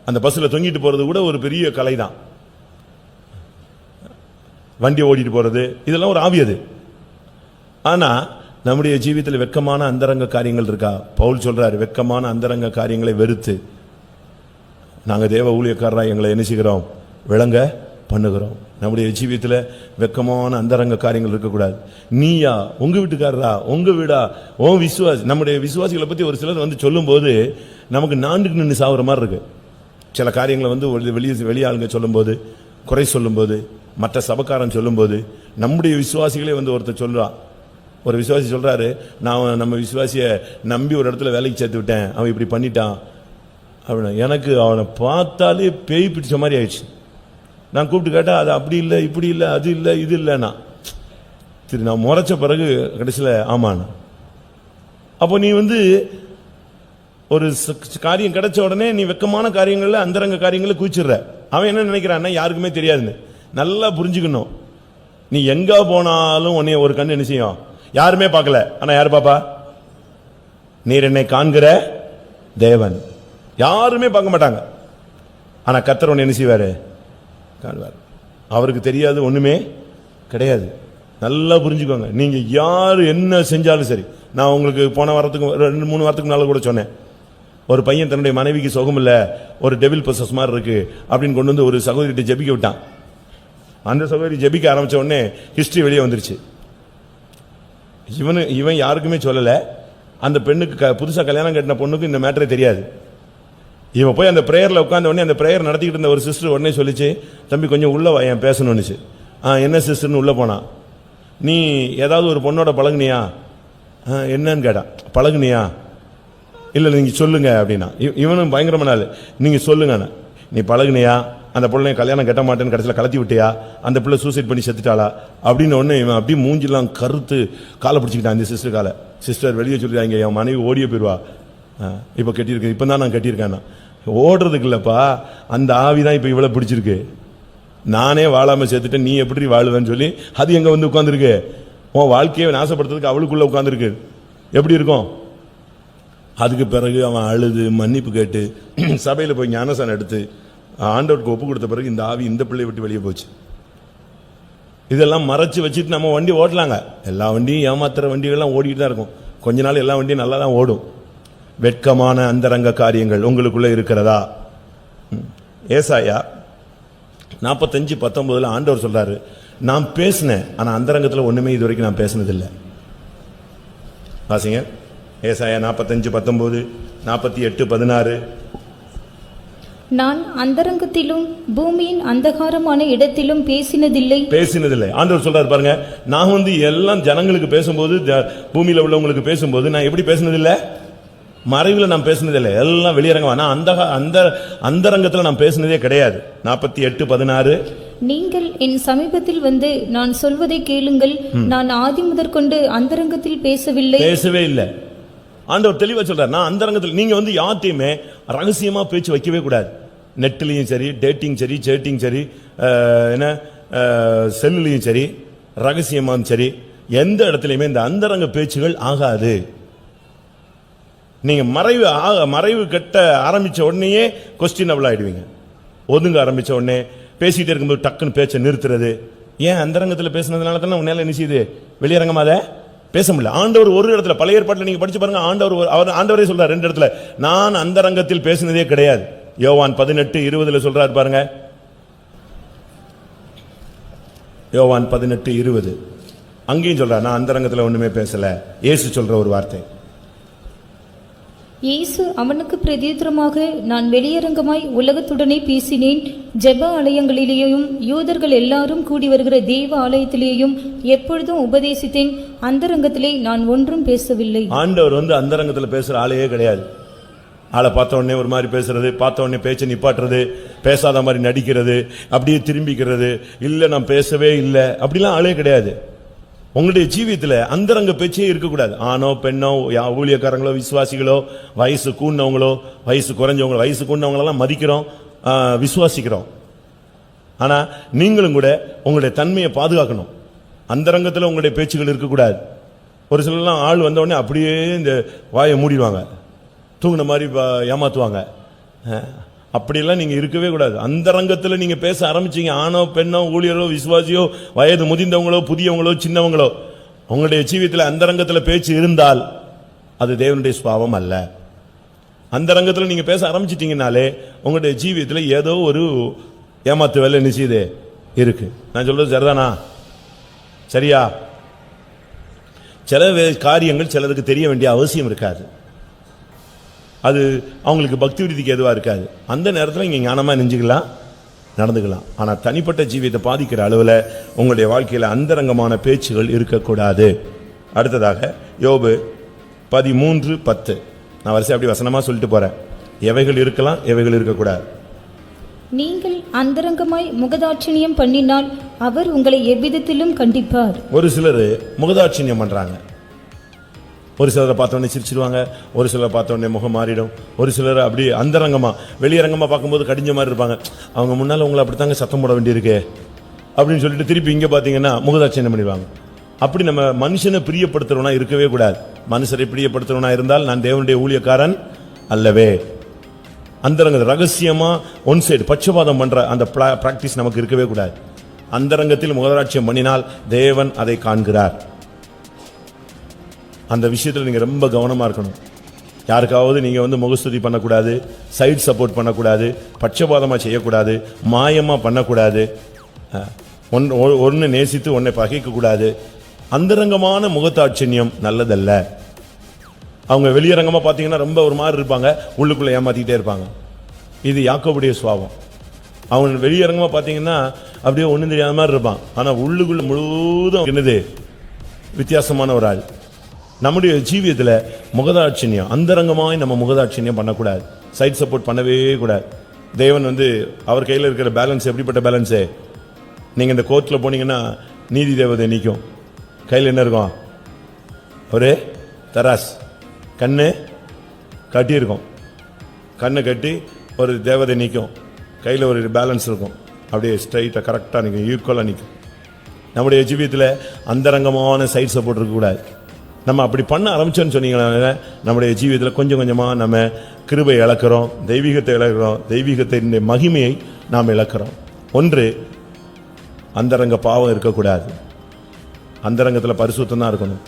அந்த பஸ்ல தொங்கிட்டு போறது கூட ஒரு பெரிய கலை தான். வண்டி ஓடிட்டு போறது இதெல்லாம் ஒரு ஆவி. அது ஆனா நம்முடைய ஜீவியத்தில் வெட்கமான அந்தரங்க காரியங்கள் இருக்கா? பவுல் சொல்றாரு, வெட்கமான அந்தரங்க காரியங்களை வெறுத்து நாங்க தேவ ஊழியக்காரராக எங்களை என்ன செய்கிறோம்? விளங்க பண்ணுகிறோம். நம்முடைய ஜீவியத்தில் வெட்கமான அந்தரங்க காரியங்கள் இருக்கக்கூடாது. நீயா, உங்க வீட்டுக்காரரா, உங்க வீடா, உன் விசுவாசி. நம்முடைய விசுவாசிகளை பத்தி ஒரு சிலர் சொல்லும் போது நமக்கு நாண்டுக்கு நின்று சாகுற மாதிரி இருக்கு. சில காரியங்களை வெளியாளுங்க சொல்லும் போது, குறை சொல்லும் போது, மற்ற சபக்காரன் சொல்லும் போது, நம்முடைய விசுவாசிகளே ஒருத்தர் சொல்றான். ஒரு விசுவாசி சொல்றாரு, நான் நம்ம விசுவாசிய நம்பி ஒரு இடத்துல வேலைக்கு சேர்த்து விட்டேன், அவன் இப்படி பண்ணிட்டான் அப்படின்னா எனக்கு அவனை பார்த்தாலே பேய் பிடிச்ச மாதிரி ஆயிடுச்சு. நான் கூப்பிட்டு கேட்டா அது அப்படி இல்லை, இப்படி இல்லை, அது இல்லை, இது இல்லைன்னா சரி நான் முறைச்ச பிறகு கடைசியில் ஆமாண்ணா. அப்போ நீ ஒரு காரியம் கிடைச்ச உடனே நீ வெட்கமான காரியங்கள்ல அந்தரங்க காரியங்களை குதிச்சிடுற. அவன் என்ன நினைக்கிறான்னா யாருக்குமே தெரியாதுன்னு. நல்லா புரிஞ்சுக்கணும். நீ எங்க போனாலும் உன்னைய ஒரு கண்ணு என்ன செய்யும்? யாருமே பார்க்கல, ஆனா யாரு பாப்பா? நீர் என்னை காண்கிற தேவன். யாருமே பார்க்க மாட்டாங்க, ஆனா கர்த்தர் உன்னை என்ன செய்வாரு? காண்பார். அவருக்கு தெரியாது ஒண்ணுமே கிடையாது. நல்லா புரிஞ்சுக்கோங்க. நீங்க யாரு என்ன செஞ்சாலும் சரி. நான் உங்களுக்கு போன வாரத்துக்கு 2-3 வாரத்துக்கு முன்னால கூட சொன்னேன். ஒரு பையன் தன்னுடைய மனைவிக்கு சுகம் இல்ல, ஒரு டெவில் பொசஸ் மாதிரி இருக்கு அப்படின்னு கொண்டு ஒரு சகோதரிட்ட ஜெபிக்க விட்டான். அந்த சகோதரி ஜெபிக்க ஆரம்பிச்ச உடனே ஹிஸ்டரி வெளியே வந்துருச்சு. இவன் யாருக்குமே சொல்லல. அந்த பெண்ணுக்கு புதுசா கல்யாணம் கட்டின பொண்ணுக்கு இந்த மேட்டரே தெரியாது. இவன் போய் அந்த பிரேயர்ல உட்கார்ந்த உடனே அந்த பிரேயர் நடத்திக்கிட்டு இருந்த ஒரு சிஸ்டர் உடனே சொல்லிச்சு, தம்பி கொஞ்சம் உள்ள வா, என் பேசணும்னுச்சு. என்ன சிஸ்டர்னு உள்ள போனா, நீ ஏதாவது ஒரு பொண்ணோட பழகுனியா? என்னன்னு கேட்டான். பழகுனியா? இல்ல நீங்க சொல்லுங்க அப்படின்னா. இவனும் பயங்கரமான ஆளு. நீங்க சொல்லுங்க, நீ பழகுனியா? அந்த பிள்ளை கல்யாணம் கட்ட மாட்டேன்னு கடைசியில் கலத்தி விட்டியா? அந்த பிள்ளை சூசைட் பண்ணி செத்துட்டாளா அப்படின்னு ஒன்று இவன் அப்படியே மூஞ்சிலாம் கருத்து காலை பிடிச்சிக்கிட்டான். அந்த சிஸ்டர் காலை. சிஸ்டர் வெளியே சொல்லிட்டாங்க, என் மனைவி ஓடிய போயிடுவா, இப்போ கட்டியிருக்கேன், இப்போ தான் நான் கட்டியிருக்கேன். ஓடுறதுக்கு இல்லப்பா, அந்த ஆவி தான் இப்போ இவ்வளோ பிடிச்சிருக்கு. நானே வாழாம சேர்த்துட்டு நீ எப்படி வாழுவேன்னு சொல்லி அது எங்க வந்து உட்கார்ந்துருக்கு? உன் வாழ்க்கையை நாசப்படுத்துறதுக்கு அவளுக்குள்ள உட்கார்ந்துருக்கு. எப்படி இருக்கும்? அதுக்கு பிறகு அவன் அழுது மன்னிப்பு கேட்டு சபையில் போய் ஞானசானம் எடுத்து ஆண்டவருக்கு ஒப்பு கொடுத்த பிறகு இந்த ஆவி இந்த பிள்ளையை விட்டு வெளியே போச்சு. இதெல்லாம் மறைச்சு வச்சுட்டு நம்ம வண்டி ஓட்டலாங்க. எல்லா வண்டியும் ஏமாத்துற வண்டிகள்லாம் ஓடிட்டு தான் இருக்கும். கொஞ்ச நாள் எல்லா வண்டியும் நல்லா தான் ஓடும். வெட்கமான அந்தரங்க காரியங்கள் உங்களுக்குள்ள இருக்கிறதா? ஏசாயா 45:19 ஆண்டவர் சொல்றாரு, நான் பேசினேன் ஆனா அந்தரங்கத்தில் ஒண்ணுமே இது வரைக்கும் நான் பேசினதில்லை. வாசிங்க ஏசாயா 45:19, 48:16. நான் அந்தரங்கத்திலும் பூமியின் அந்தகாரமான இடத்திலும் பேசினதில்லை. ஆண்டவர் சொல்றாரு பாருங்க, நான் எல்லாம் ஜனங்களுக்கு பேசும்போது, பூமியில உள்ளவங்களுக்கு பேசும்போது நான் எப்படி பேசினதில்லை? மறைவில் நான் பேசினதில்லை, எல்லாம் வெளியரங்கமா. நான் அந்த அந்தரங்கத்தில் நான் பேசினதே கிடையாது. 48:16. நீங்கள் என் சமீபத்தில் வந்து நான் சொல்வதை கேளுங்கள், நான் ஆதி முதற்கொண்டு அந்தரங்கத்தில் பேசவே இல்லை. ஆண்டவர் தெளிவா சொல்றாரு, நான் அந்தரங்கத்தில். நீங்க யார்ட்டையுமே ரகசியமா பேச்சு வைக்கவே கூடாது. நெட்லயும் சரி, டேட்டிங் சரி, சேட்டிங் சரி, செல்லுலையும் சரி, ரகசியமாவும் சரி, எந்த இடத்துலயுமே இந்த அந்தரங்க பேச்சுகள் ஆகாது. நீங்க மறைவு கட்ட ஆரம்பிச்ச உடனேயே கொஸ்டினபிள் ஆயிடுவீங்க. ஒதுங்க ஆரம்பிச்ச உடனே பேசிட்டே இருக்கும்போது டக்குன்னு பேச்சை நிறுத்துறது. ஏன்? அந்தரங்கத்தில் பேசுனதுனால தானே உன்னால என்ன செய்யுது? வெளியரங்கமாத பேச முடியல. ஆண்டவர் ஒரு இடத்துல, பழைய ஏற்பாட்டில் நீங்க படிச்சு பாருங்க, ஆண்டவரே சொல்றார் 2 இடத்துல, நான் அந்தரங்கத்தில் பேசினதே கிடையாது. யோவான் 18:20 சொல்றாரு பாருங்க. யோவான் 18:20 அங்கேயும் சொல்றார், நான் அந்தரங்கத்தில் ஒண்ணுமே பேசல. இயேசு சொல்ற ஒரு வார்த்தை. இயேசு அவனுக்கு பிரதியுத்தரமாக, நான் வெளியரங்கமாய் உலகத்துடனே பேசினேன். ஜெப ஆலயங்களிலேயும் யூதர்கள் எல்லாரும் கூடி வருகிற தேவ ஆலயத்திலேயும் எப்பொழுதும் உபதேசித்தேன். அந்தரங்கத்திலே நான் ஒன்றும் பேசவில்லை. ஆண்டவர் அந்தரங்கத்தில் பேசுற ஆளையே கிடையாது. ஆளை பார்த்த உடனே ஒரு மாதிரி பேசுறது, பார்த்த உடனே பேச்சை நிப்பாட்டுறது, பேசாத மாதிரி நடிக்கிறது, அப்படியே திரும்பிக்கிறது, இல்ல நான் பேசவே இல்லை, அப்படிலாம் ஆளே கிடையாது. உங்களுடைய ஜீவியத்தில் அந்தரங்க பேச்சே இருக்கக்கூடாது. ஆணோ பெண்ணோ, ஊழியக்காரங்களோ, விசுவாசிகளோ, வயசு கூண்டவங்களோ, வயசு குறைஞ்சவங்களோ, வயசு கூண்டவங்களெல்லாம் மதிக்கிறோம், விசுவாசிக்கிறோம். ஆனா நீங்களும் கூட உங்களுடைய தன்மையை பாதுகாக்கணும். அந்தரங்கத்தில் உங்களுடைய பேச்சுகள் இருக்கக்கூடாது. ஒரு சிலர்லாம் ஆள் வந்த உடனே அப்படியே இந்த வாயை மூடிடுவாங்க, தூங்கின மாதிரி ஏமாத்துவாங்க. அப்படியெல்லாம் நீங்க இருக்கவே கூடாது. அந்தரங்கத்தில் நீங்க பேச ஆரம்பிச்சீங்க, ஆணோ பெண்ணோ, ஊழியரோ, விசுவாசியோ, வயது முதிர்ந்தவங்களோ, புதியவங்களோ, சின்னவங்களோ, உங்களுடைய ஜீவியத்தில் அந்தரங்கத்தில் பேச்சு இருந்தால் அது தேவனுடைய சுபாவம் அல்ல. அந்தரங்கத்தில் நீங்க பேச ஆரம்பிச்சிட்டீங்கனாலே உங்களுடைய ஜீவியத்தில் ஏதோ ஒரு ஏமாத்து வேலை நிச்சயதே இருக்கு. நான் சொல்றது சரிதானா? சரியா? சில காரியங்கள் சிலருக்கு தெரிய வேண்டிய அவசியம் இருக்காது. அது அவங்களுக்கு பக்தி விருத்திக்கு எதுவா இருக்காது. அந்த நேரத்தில் இங்கே ஞானமா நெஞ்சுக்கலாம், நடந்துக்கலாம். ஆனால் தனிப்பட்ட ஜீவியத்தை பாதிக்கிற அளவில் உங்களுடைய வாழ்க்கையில் அந்தரங்கமான பேச்சுகள் இருக்கக்கூடாது. அடுத்ததாக யோபு 13:10. நான் வரிசை அப்படி வசனமா சொல்லிட்டு போறேன். எவைகள் இருக்கலாம், எவைகள் இருக்கக்கூடாது. நீங்கள் அந்தரங்கமாய் முகதாட்சிணியம் பண்ணினால் அவர் உங்களை எவ்விதத்திலும் கண்டிப்பார். ஒரு சிலர் முகதாட்சிணியம் பண்றாங்க. ஒரு சிலரை பார்த்தோன்னே சிரிச்சிருவாங்க, ஒரு சிலரை பார்த்தோன்னே முகம் மாறிடும். ஒரு சிலர் அப்படி அந்தரங்கமா, வெளியரங்கமா பார்க்கும்போது கடிஞ்ச மாதிரி இருப்பாங்க. அவங்க முன்னால் உங்களை அப்படித்தாங்க சத்தம் போட வேண்டியிருக்கு அப்படின்னு சொல்லிட்டு திருப்பி இங்கே பார்த்தீங்கன்னா முகதாட்சியம் பண்ணிடுவாங்க. அப்படி நம்ம மனுஷனை பிரியப்படுத்துறவனா இருக்கவே கூடாது. மனுஷரை பிரியப்படுத்துறவனா இருந்தால் நான் தேவனுடைய ஊழியக்காரன் அல்லவே. அந்தரங்க ரகசியமா ஒன் சைடு பட்சபாதம் பண்ற அந்த பிராக்டிஸ் நமக்கு இருக்கவே கூடாது. அந்தரங்கத்தில் முகதாட்சியம் பண்ணினால் தேவன் அதை காண்கிறார். அந்த விஷயத்தில் நீங்க ரொம்ப கவனமா இருக்கணும். யாருக்காவது நீங்க முகஸ்துதி பண்ணக்கூடாது, சைட் சப்போர்ட் பண்ணக்கூடாது, பட்சபாதமா செய்யக்கூடாது, மாயமா பண்ணக்கூடாது, ஒன்னு நேசித்து ஒன்னை பகைக்க கூடாது. அந்தரங்கமான முகதாட்சண்யம் நல்லதல்ல. அவங்க வெளியரங்கமா பாத்தீங்கன்னா ரொம்ப ஒரு மாதிரி இருப்பாங்க, உள்ளுக்குள்ள ஏமாத்திட்டே இருப்பாங்க. இது யாக்கோபுடைய சுபாவம். அவங்க வெளியரங்கமா பாத்தீங்கன்னா அப்படியே ஒன்னும் தெரியாத மாதிரி இருப்பான், ஆனா உள்ளுக்குள்ள முழுவதும் என்னது வித்தியாசமான ஒரு ஆள். நம்முடைய ஜீவியத்தில் முகதாட்சியம், அந்தரங்கமாய் நம்ம முகதாட்சியம் பண்ணக்கூடாது, சைட் சப்போர்ட் பண்ணவே கூடாது. தேவன் அவர் கையில் இருக்கிற பேலன்ஸ் எப்படிப்பட்ட பேலன்ஸு? நீங்கள் இந்த கோர்ட்டில் போனீங்கன்னா நீதி தேவதை நிற்கும். கையில் என்ன இருக்கும்? ஒரு தராஸ், கண்ணு கட்டியிருக்கும். கண்ணை கட்டி ஒரு தேவதை நிற்கும், கையில் ஒரு பேலன்ஸ் இருக்கும். அப்படியே ஸ்ட்ரைட்டாக கரெக்டாக நிற்கும், ஈக்குவலாக நிற்கும். நம்முடைய ஜீவியத்தில் அந்தரங்கமான சைட் சப்போர்ட் இருக்கக்கூடாது. நம்ம அப்படி பண்ண ஆரம்பிச்சோன்னு சொன்னீங்கன்னா நம்முடைய ஜீவியத்தில் கொஞ்சம் கொஞ்சமாக நம்ம கிருபை இழக்கிறோம், தெய்வீகத்தை இழக்கிறோம், தெய்வீகத்தின் மகிமையை நாம் இழக்கிறோம். ஒன்று, அந்தரங்க பாவம் இருக்கக்கூடாது. அந்தரங்கத்தில் பரிசுத்தம் தான் இருக்கணும்.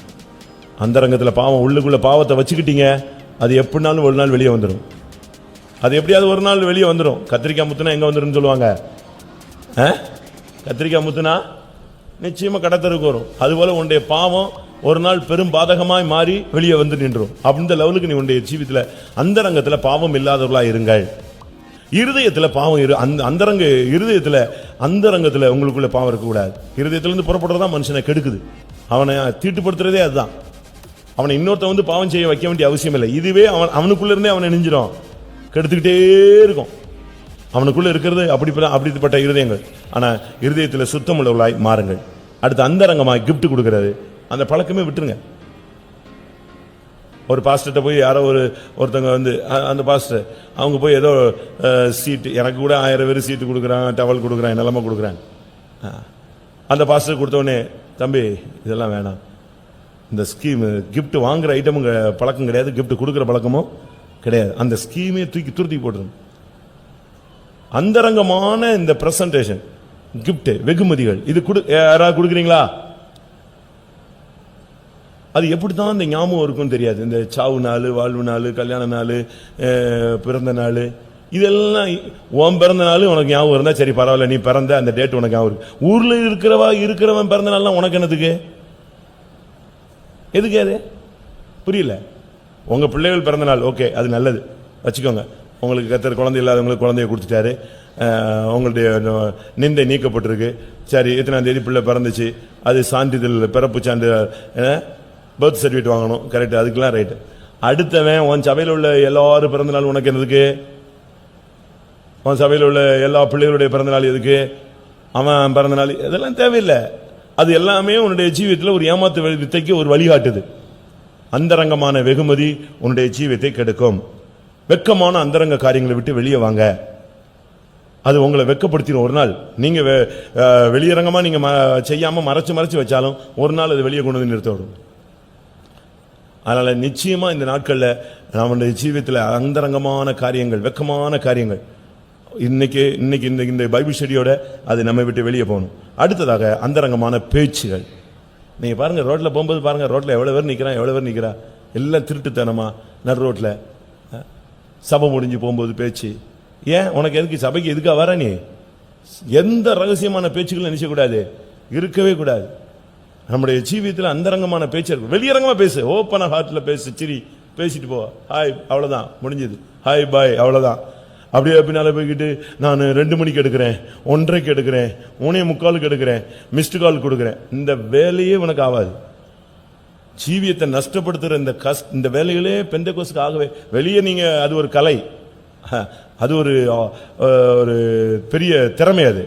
அந்தரங்கத்தில் பாவம், உள்ளுக்குள்ள பாவத்தை வச்சுக்கிட்டீங்க, அது எப்படினாலும் ஒரு நாள் வெளியே வந்துடும். அது எப்படியாவது ஒரு நாள் வெளியே வந்துடும். கத்திரிக்காய் முத்துனா எங்கே வந்துடும் சொல்லுவாங்க? கத்திரிக்காய் முத்துனா நிச்சயமாக கடத்தருக்கு வரும். அதுபோல் உன்னுடைய பாவம் ஒரு நாள் பெரும் பாதகமாய் மாறி வெளியே வந்து நின்றும். அந்த லெவலுக்கு நீ உன்னுடைய ஜீவித்தில் அந்தரங்கத்தில் பாவம் இல்லாதவர்களாக இருங்கள். இருதயத்தில் பாவம் அந்தரங்க இருதயத்தில் அந்தரங்கத்தில் உங்களுக்குள்ள பாவம் இருக்கக்கூடாது. இருதயத்திலிருந்து புறப்படுறதா மனுஷனை கெடுக்குது. அவனை தீட்டுப்படுத்துறதே அதுதான். அவனை இன்னொருத்த வந்து பாவம் செய்ய வைக்க வேண்டிய அவசியம் இல்லை. இதுவே அவனுக்குள்ள இருந்தே அவனை நெஞ்சிடும், கெடுத்துக்கிட்டே இருக்கும். அவனுக்குள்ள இருக்கிறது அப்படிப்பட்ட இருதயங்கள். ஆனால் இருதயத்தில் சுத்தம் உள்ளவர்களாய் மாறுங்கள். அடுத்து அந்தரங்கமாய் கிஃப்ட் கொடுக்கறது, அந்த பழக்கமே விட்டுருங்க. ஒரு பாஸ்டர்கிட்ட போய் யாரோ ஒருத்தங்க வந்து அந்த பாஸ்டர் அவங்க போய் ஏதோ சீட்டு, எனக்கு கூட 1000 பேர் சீட்டு கொடுக்குறான், டவல் கொடுக்குறான், என்னெல்லாம கொடுக்குறாங்க. அந்த பாஸ்டர் கொடுத்தவொடனே, தம்பி இதெல்லாம் வேணாம், இந்த ஸ்கீம் கிஃப்ட் வாங்குற ஐட்டமும் பழக்கம் கிடையாது, கிஃப்ட் கொடுக்குற பழக்கமும் கிடையாது. அந்த ஸ்கீமே துருத்தி போட்டுரும். அந்தரங்கமான இந்த பிரசன்டேஷன், கிஃப்ட், வெகுமதிகள், இது யாராவது கொடுக்குறீங்களா? அது எப்படி தான் இந்த ஞாபகம் இருக்கும்னு தெரியாது. இந்த சாவு நாள், வாழ்வு நாள், கல்யாண நாள், பிறந்த நாள், இதெல்லாம் உன் பிறந்த நாள் உனக்கு ஞாபகம் இருந்தா சரி பரவாயில்ல, நீ பிறந்த அந்த டேட் உனக்கு ஞாபகம் இருக்கு. ஊர்ல இருக்கிறவன் பிறந்த நாள்லாம் உனக்கு என்னதுக்கு? எதுக்கு அது புரியல? உங்க பிள்ளைகள் பிறந்த நாள் ஓகே, அது நல்லது, வச்சுக்கோங்க. உங்களுக்கு கர்த்தர் குழந்தை இல்லாதவங்களுக்கு குழந்தைய கொடுத்துட்டாரு, உங்களுடைய நிந்தை நீக்கப்பட்டிருக்கு, சரி எத்தனாம் தேதி பிள்ளை பிறந்துச்சு, அது சான்றிதழ், பிறப்பு சான்றிதழ், பர்த் சர்டிஃபிகேட் வாங்கணும், கரெக்ட், அதுக்கெல்லாம் ரைட்டு. அடுத்தவன் உன் சபையில் உள்ள எல்லாரும் பிறந்த நாள் உனக்கு என்னதுக்கு? உன் சபையில் உள்ள எல்லா பிள்ளைகளுடைய பிறந்த நாள் எதுக்கு? அவன் பிறந்த நாள் இதெல்லாம் தேவையில்லை. அது எல்லாமே உன்னுடைய ஜீவியத்தில் ஒரு ஏமாத்து வித்தைக்கு ஒரு வழிகாட்டுது. அந்தரங்கமான வெகுமதி உன்னுடைய ஜீவியத்தை கெடுக்கும். வெக்கமான அந்தரங்க காரியங்களை விட்டு வெளியே வாங்க. அது உங்களை வெக்கப்படுத்திடும். ஒரு நாள் நீங்க வெளியரங்கமா நீங்க செய்யாம மறைச்சு வச்சாலும் ஒரு நாள் அது வெளியே கொண்டு வந்து நிறுத்த விடும். அதனால நிச்சயமா இந்த நாட்கள்ல நம்முடைய ஜீவியத்தில் அந்தரங்கமான காரியங்கள், வெக்கமான காரியங்கள் இன்னைக்கு இந்த பைபிள் ஸ்டடியோட அது நம்ம விட்டு வெளியே போகணும். அடுத்ததாக அந்தரங்கமான பேச்சுகள். நீங்க பாருங்க, ரோட்ல போகும்போது பாருங்க, ரோட்ல எவ்வளவு பேர் நிக்கிறா, எல்லாம் திருட்டுத்தனமா நடு ரோட்ல. சபை முடிஞ்சு போகும்போது பேச்சு. ஏன் உனக்கு எதுக்கு சபைக்கு எதுக்கா வர? நீ எந்த ரகசியமான பேச்சுக்கள் நினைச்சக்கூடாது, இருக்கவே கூடாது. நம்முடைய ஜீவியத்தில் அந்தரங்கமான பேச்சு இருக்கும். வெளியரங்கமா பேசு, ஓப்பனா ஹார்ட்ல பேசு, சிரி, பேசிட்டு போ, ஹாய், அவ்வளவுதான், முடிஞ்சது, ஹாய் பாய், அவ்வளவுதான். அப்படியே பின்னால போய்கிட்டு நான் 2 மணிக்கு எடுக்கிறேன், 1:30க்கு எடுக்கிறேன், 3:45க்கு எடுக்கிறேன், மிஸ்டு கால் கொடுக்கிறேன், இந்த வேலையே உனக்கு ஆகாது. ஜீவியத்தை நஷ்டப்படுத்துற இந்த வேலைகளே பெந்தெக்கோஸ்துக்கு ஆகவே. வெளியே நீங்க அது ஒரு கலை, அது ஒரு பெரிய திறமை. அது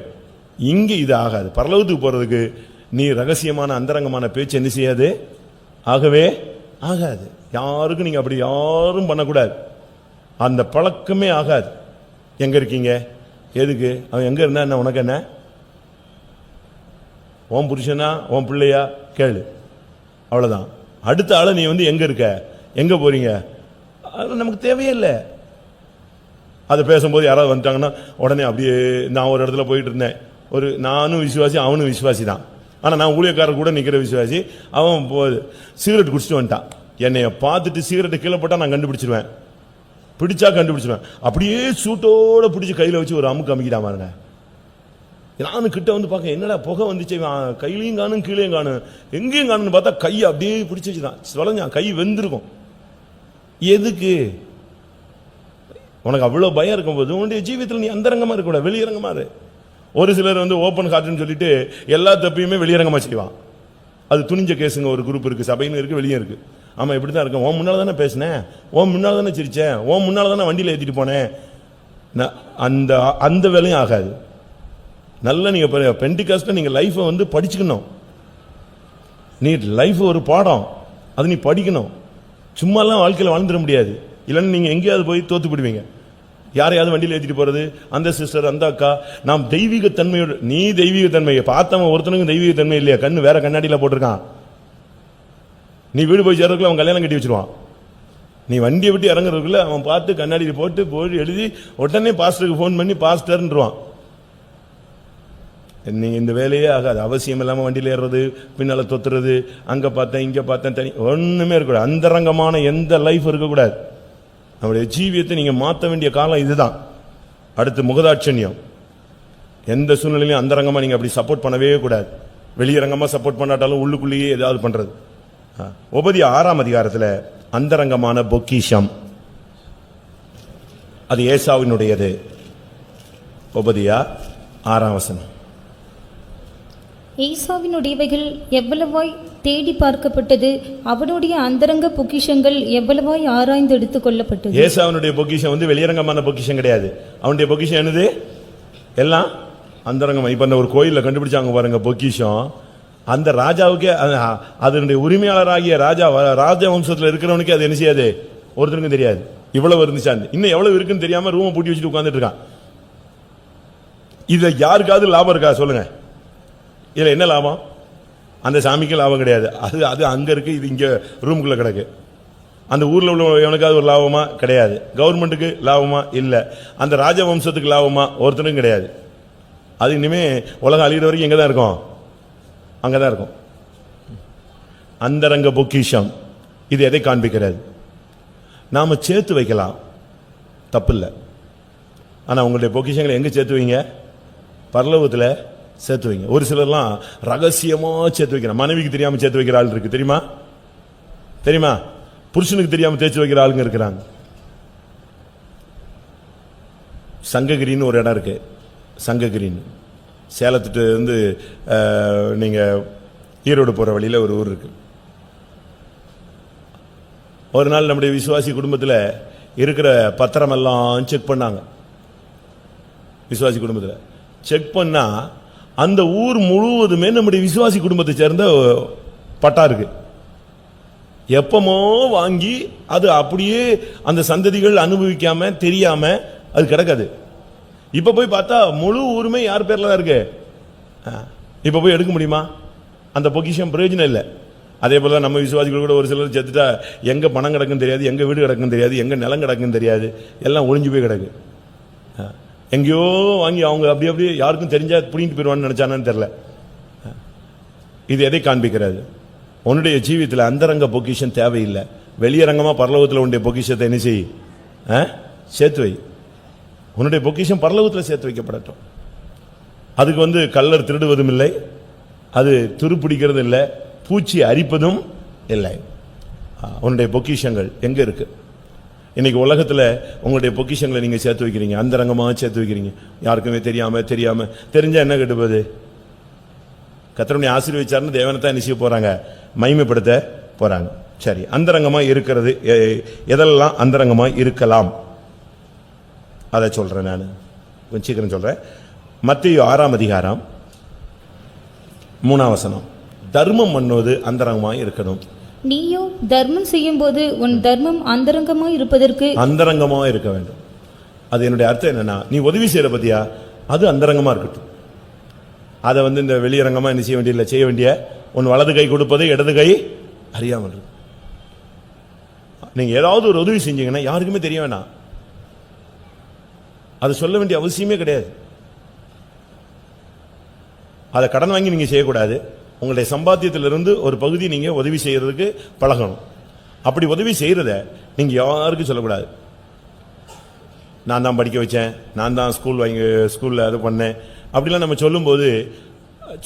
இங்கே இது ஆகாது. பரலோகத்துக்கு போறதுக்கு நீ ரகசியமான அந்தரங்கமான பேச்சு என்ன செய்யாது, ஆகவே ஆகாது. யாருக்கும் நீங்க அப்படி யாரும் பண்ணக்கூடாது. அந்த பழக்கமே ஆகாது. எங்க இருக்கீங்க, எதுக்கு, அவன் எங்க இருந்தா என்ன, உனக்கு என்ன, உன் புருஷனா உன் பிள்ளையா கேளு, அவ்வளவுதான். அடுத்த ஆளை நீ வந்து எங்க இருக்க, எங்க போறீங்க, அது நமக்கு தேவையே இல்லை. அதை பேசும்போது யாராவது வந்துட்டாங்கன்னா உடனே அப்படியே. நான் ஒரு இடத்துல போயிட்டு இருந்தேன், நானும் விசுவாசி, அவனும் விசுவாசி தான். ஆனா நான் ஊழியக்காரர் கூட நிக்கிற விசுவாசி. அவன் சிகரெட் குடிச்சிட்டு வந்துட்டான். என்னைய பார்த்துட்டு சிகரெட்டை கீழே போட்டா நான் கண்டுபிடிச்சிருவேன், பிடிச்சா கண்டுபிடிச்சிருவேன். அப்படியே சூட்டோட பிடிச்சி கையில வச்சு ஒரு அமுக்கு அமுக்கிட்டான் பாருங்க. நானும் கிட்ட வந்து பார்க்க, என்னடா புகை வந்துச்சு, கையிலையும் காணும் கீழையும் காணும், எங்கேயும் காணும்னு பார்த்தா கையை அப்படியே பிடிச்சி வச்சுதான் சொலஞ்சான். கை வெந்திருக்கும். எதுக்கு? உனக்கு அவ்வளவு பயம் இருக்கும்போது உன்னுடைய ஜீவியத்தில் நீ அந்தரங்கமா இருக்க கூடாது, வெளியரங்கமா இரு. ஒரு சிலர் வந்து ஓப்பன் ஹார்ட்னு சொல்லிட்டு எல்லா தப்பையுமே வெளியரங்கமா செய்வான். அது துணிஞ்ச கேஸுங்க. ஒரு குரூப் இருக்கு, சபைன்னு இருக்கு, வெளியே இருக்கு. ஆமா இப்படிதான் இருக்கும். உன் முன்னால தானே பேசினேன், உன் முன்னால தானே சிரிச்சேன், உன் முன்னால தானே வண்டியில ஏற்றிட்டு போனேன். அந்த வேலையும் ஆகாது. நல்ல நீங்க பெண்டிகாஸ்ட்ல நீங்க லைஃபை வந்து படிச்சுக்கணும். நீ லைஃப் ஒரு பாடம், அது நீ படிக்கணும். சும்மாலாம் வாழ்க்கையில் வாழ்ந்துட முடியாது. இல்லைன்னா நீங்க எங்கேயாவது போய் தோத்து போடுவீங்க. யாரையாவது வண்டியில் ஏற்றிட்டு போறது, அந்த சிஸ்டர் அந்த அக்கா. நாம் தெய்வீக தன்மையோடு, நீ தெய்வீக தன்மையை பார்த்தவன் ஒருத்தனுக்கும் தெய்வீக தன்மை இல்லையா? கண்ணு வேற கண்ணாடியில போட்டிருக்கான். நீ வீடு போய் சேர்றதுக்குள்ள அவன் கல்யாணம் கட்டி வச்சிருவான். நீ வண்டியை விட்டு இறங்குறதுக்குள்ள அவன் பார்த்து கண்ணாடியில் போட்டு எழுதி உடனே பாஸ்டருக்கு ஃபோன் பண்ணி பாஸ்டர்ன்றான். நீங்க இந்த வேலையே ஆகாது. அவசியம் இல்லாம வண்டியில் ஏறுறது, பின்னால தொத்துறது, அங்க பார்த்தேன் இங்க பார்த்தேன், தனி ஒண்ணுமே இருக்கக்கூடாது. அந்தரங்கமான எந்த லைஃப் இருக்கக்கூடாது. நம்முடைய ஜீவியத்தை நீங்க மாற்ற வேண்டிய காலம் இதுதான். அடுத்து முகதாட்சண்யம். எந்த சூழ்நிலையும் அந்தரங்கமா நீங்க அப்படி சப்போர்ட் பண்ணவே கூடாது. வெளியரங்கமா சப்போர்ட் பண்ணாட்டாலும் உள்ளுக்குள்ளேயே ஏதாவது பண்றது. உபதியா 6ஆம் அதிகாரத்தில் அந்தரங்கமான பொக்கிஷம், அது ஏசாவினுடையது. உபதியா 6ஆம் வசனம். ஏசாவினுடையவைகள் எவ்வளவாய் தேடி பார்க்கப்பட்டது, அவனுடைய அந்தரங்க பொக்கிஷங்கள் எவ்வளவாய் ஆராய்ந்து எடுத்துக் கொள்ளப்பட்டது. ஏசாவினுடைய பொக்கிஷம் வெளியரங்கமான பொக்கிஷம் கிடையாது. அவனுடைய பொக்கிஷம் என்னது? எல்லாம் அந்தரங்கமா. இப்ப அந்த ஒரு கோயில்ல கண்டுபிடிச்சாங்க பாருங்க பொக்கிஷம். அந்த ராஜாவுக்கே, அதனுடைய உரிமையாளராகிய ராஜ வம்சத்தில் இருக்கிறவனுக்கு அது என்ன செய்யாது? ஒருத்தருக்கும் தெரியாது இவ்வளவு இருந்துச்சான்னு. இன்னும் எவ்வளவு இருக்குன்னு தெரியாம ரூமை பூட்டி வச்சுட்டு உட்கார்ந்துட்டு இருக்கான். இதுல யாருக்காவது லாபம் இருக்கா சொல்லுங்க? இதுல என்ன லாபம்? அந்த சாமிக்கு லாபம் கிடையாது. அது அங்க இருக்கு, இது இங்க ரூமுக்குள்ள கிடக்கு. அந்த ஊர்ல உள்ள எவனுக்காவது ஒரு லாபமா? கிடையாது. கவர்மெண்ட்டுக்கு லாபமா? இல்ல. அந்த ராஜவம்சத்துக்கு லாபமா? ஒருத்தனும் கிடையாது. அது இனிமே உலகம் அழிகிற வரைக்கும் எங்கதான் இருக்கும்? அங்கதான் இருக்கும். அந்தரங்க பொக்கிஷம் இது எதை காண்பிக்கிறது? நாம சேர்த்து வைக்கலாம், தப்பு இல்லை. ஆனா உங்களுடைய பொக்கிஷங்களை எங்க சேர்த்து வைங்க? பரலோகத்துல சேர்த்து வைங்க. ஒரு சிலர்லாம் ரகசியமா சேர்த்து வைக்கிறான். மனைவிக்கு தெரியாம சேர்த்து வைக்கிற ஆள் இருக்கு, தெரியுமா? தெரியுமா? புருஷனுக்கு தெரியாம தேய்ச்சி வைக்கிற ஆளுங்க இருக்கிறாங்க. சங்ககிரின்னு ஒரு இடம் இருக்கு. சங்ககிரின்னு சேலத்துட்டு இருந்து நீங்க ஈரோடு போற வழியில ஒரு ஊர் இருக்கு. ஒரு நாள் நம்முடைய விசுவாசி குடும்பத்தில் இருக்கிற பத்திரமெல்லாம் செக் பண்ணாங்க. விசுவாசி குடும்பத்தில் செக் பண்ணா அந்த ஊர் முழுவதுமே நம்முடைய விசுவாசி குடும்பத்தை சேர்ந்த பட்டா இருக்கு. எப்பமோ வாங்கி அது அப்படியே அந்த சந்ததிகள் அனுபவிக்காம தெரியாம அது கிடக்காது. இப்ப போய் பார்த்தா முழு ஊருமே யார் பேர்ல தான் இருக்கு. இப்ப போய் எடுக்க முடியுமா? அந்த பொக்கிஷம் பிரயோஜனம் இல்லை. அதே போல நம்ம விசுவாசிகள் கூட ஒரு சிலர் செத்துட்டா எங்க பணம் கிடக்குன்னு தெரியாது, எங்க வீடு கிடக்குன்னு தெரியாது, எங்க நிலம் கிடக்குன்னு தெரியாது, எல்லாம் ஒளிஞ்சு போய் கிடக்கு. எங்கேயோ வாங்கி அவங்க அப்படியே யாருக்கும் தெரிஞ்சா புடிங்கிட்டு போயிடுவான்னு நினைச்சானு தெரியல. இது எதை காண்பிக்கிறது? உன்னுடைய ஜீவியத்தில் அந்தரங்க பொக்கிஷம் தேவையில்லை. வெளியரங்கமா பரலோகத்தில் உன்னுடைய பொக்கிஷத்தை என்ன செய்? சேர்த்து வை. உன்னுடைய பொக்கிஷம் பரலோகத்தில் சேர்த்து வைக்கப்படட்டும். அதுக்கு கள்ளர் திருடுவதும் இல்லை, அது துருப்பிடிக்கிறது இல்லை, பூச்சி அரிப்பதும் இல்லை. உன்னுடைய பொக்கிஷங்கள் எங்க இருக்கு? இன்னைக்கு உலகத்தில் உங்களுடைய பொக்கிஷங்களை நீங்க சேர்த்து வைக்கிறீங்க, அந்தரங்கமாக சேர்த்து வைக்கிறீங்க. யாருக்குமே தெரியாம தெரிஞ்சா என்ன கெட்டுப்போகுது? கர்த்தருடைய ஆசீர்வதிச்சார்னு தேவனை தான் நிச்சய போறாங்க, மகிமைப்படுத்த போறாங்க. சரி, அந்தரங்கமா இருக்கிறது எதெல்லாம் அந்தரங்கமா இருக்கலாம் அதை சொல்றேன். நான் கொஞ்சம் சீக்கிரம் சொல்றேன். மத்தேயு 6ஆம் அதிகாரம் 3ஆம் வசனம். தர்மம் பண்ணுவது அந்தரங்கமா இருக்கணும். நீயோ தர்மம் செய்யும் போது உன் தர்மம் அந்தரங்கமா இருப்பதற்கு அந்தரங்கமா இருக்க வேண்டும். அது என்னுடைய அர்த்தம் என்னன்னா, நீ உதவி செய்யற பத்தியா, அது அந்தரங்கமா இருக்கட்டும். அதை இந்த வெளியரங்கமா என்ன செய்ய வேண்டிய செய்ய வேண்டிய உன் வலது கை கொடுப்பது இடது கை அறியாமல் இருக்கு. நீங்க ஏதாவது ஒரு உதவி செஞ்சீங்கன்னா யாருக்குமே தெரிய வேணாம், அது சொல்ல வேண்டிய அவசியமே கிடையாது. அதை கடன் வாங்கி நீங்க செய்யக்கூடாது. உங்களுடைய சம்பாத்தியத்திலிருந்து ஒரு பகுதி நீங்க உதவி செய்யறதுக்கு பழகணும். அப்படி உதவி செய்யறத நீங்க யாருக்கும் சொல்லக்கூடாது. நான் தான் படிக்க வச்சேன், நான் தான் ஸ்கூல்ல அது பண்ணேன் அப்படிலாம் நம்ம சொல்லும்போது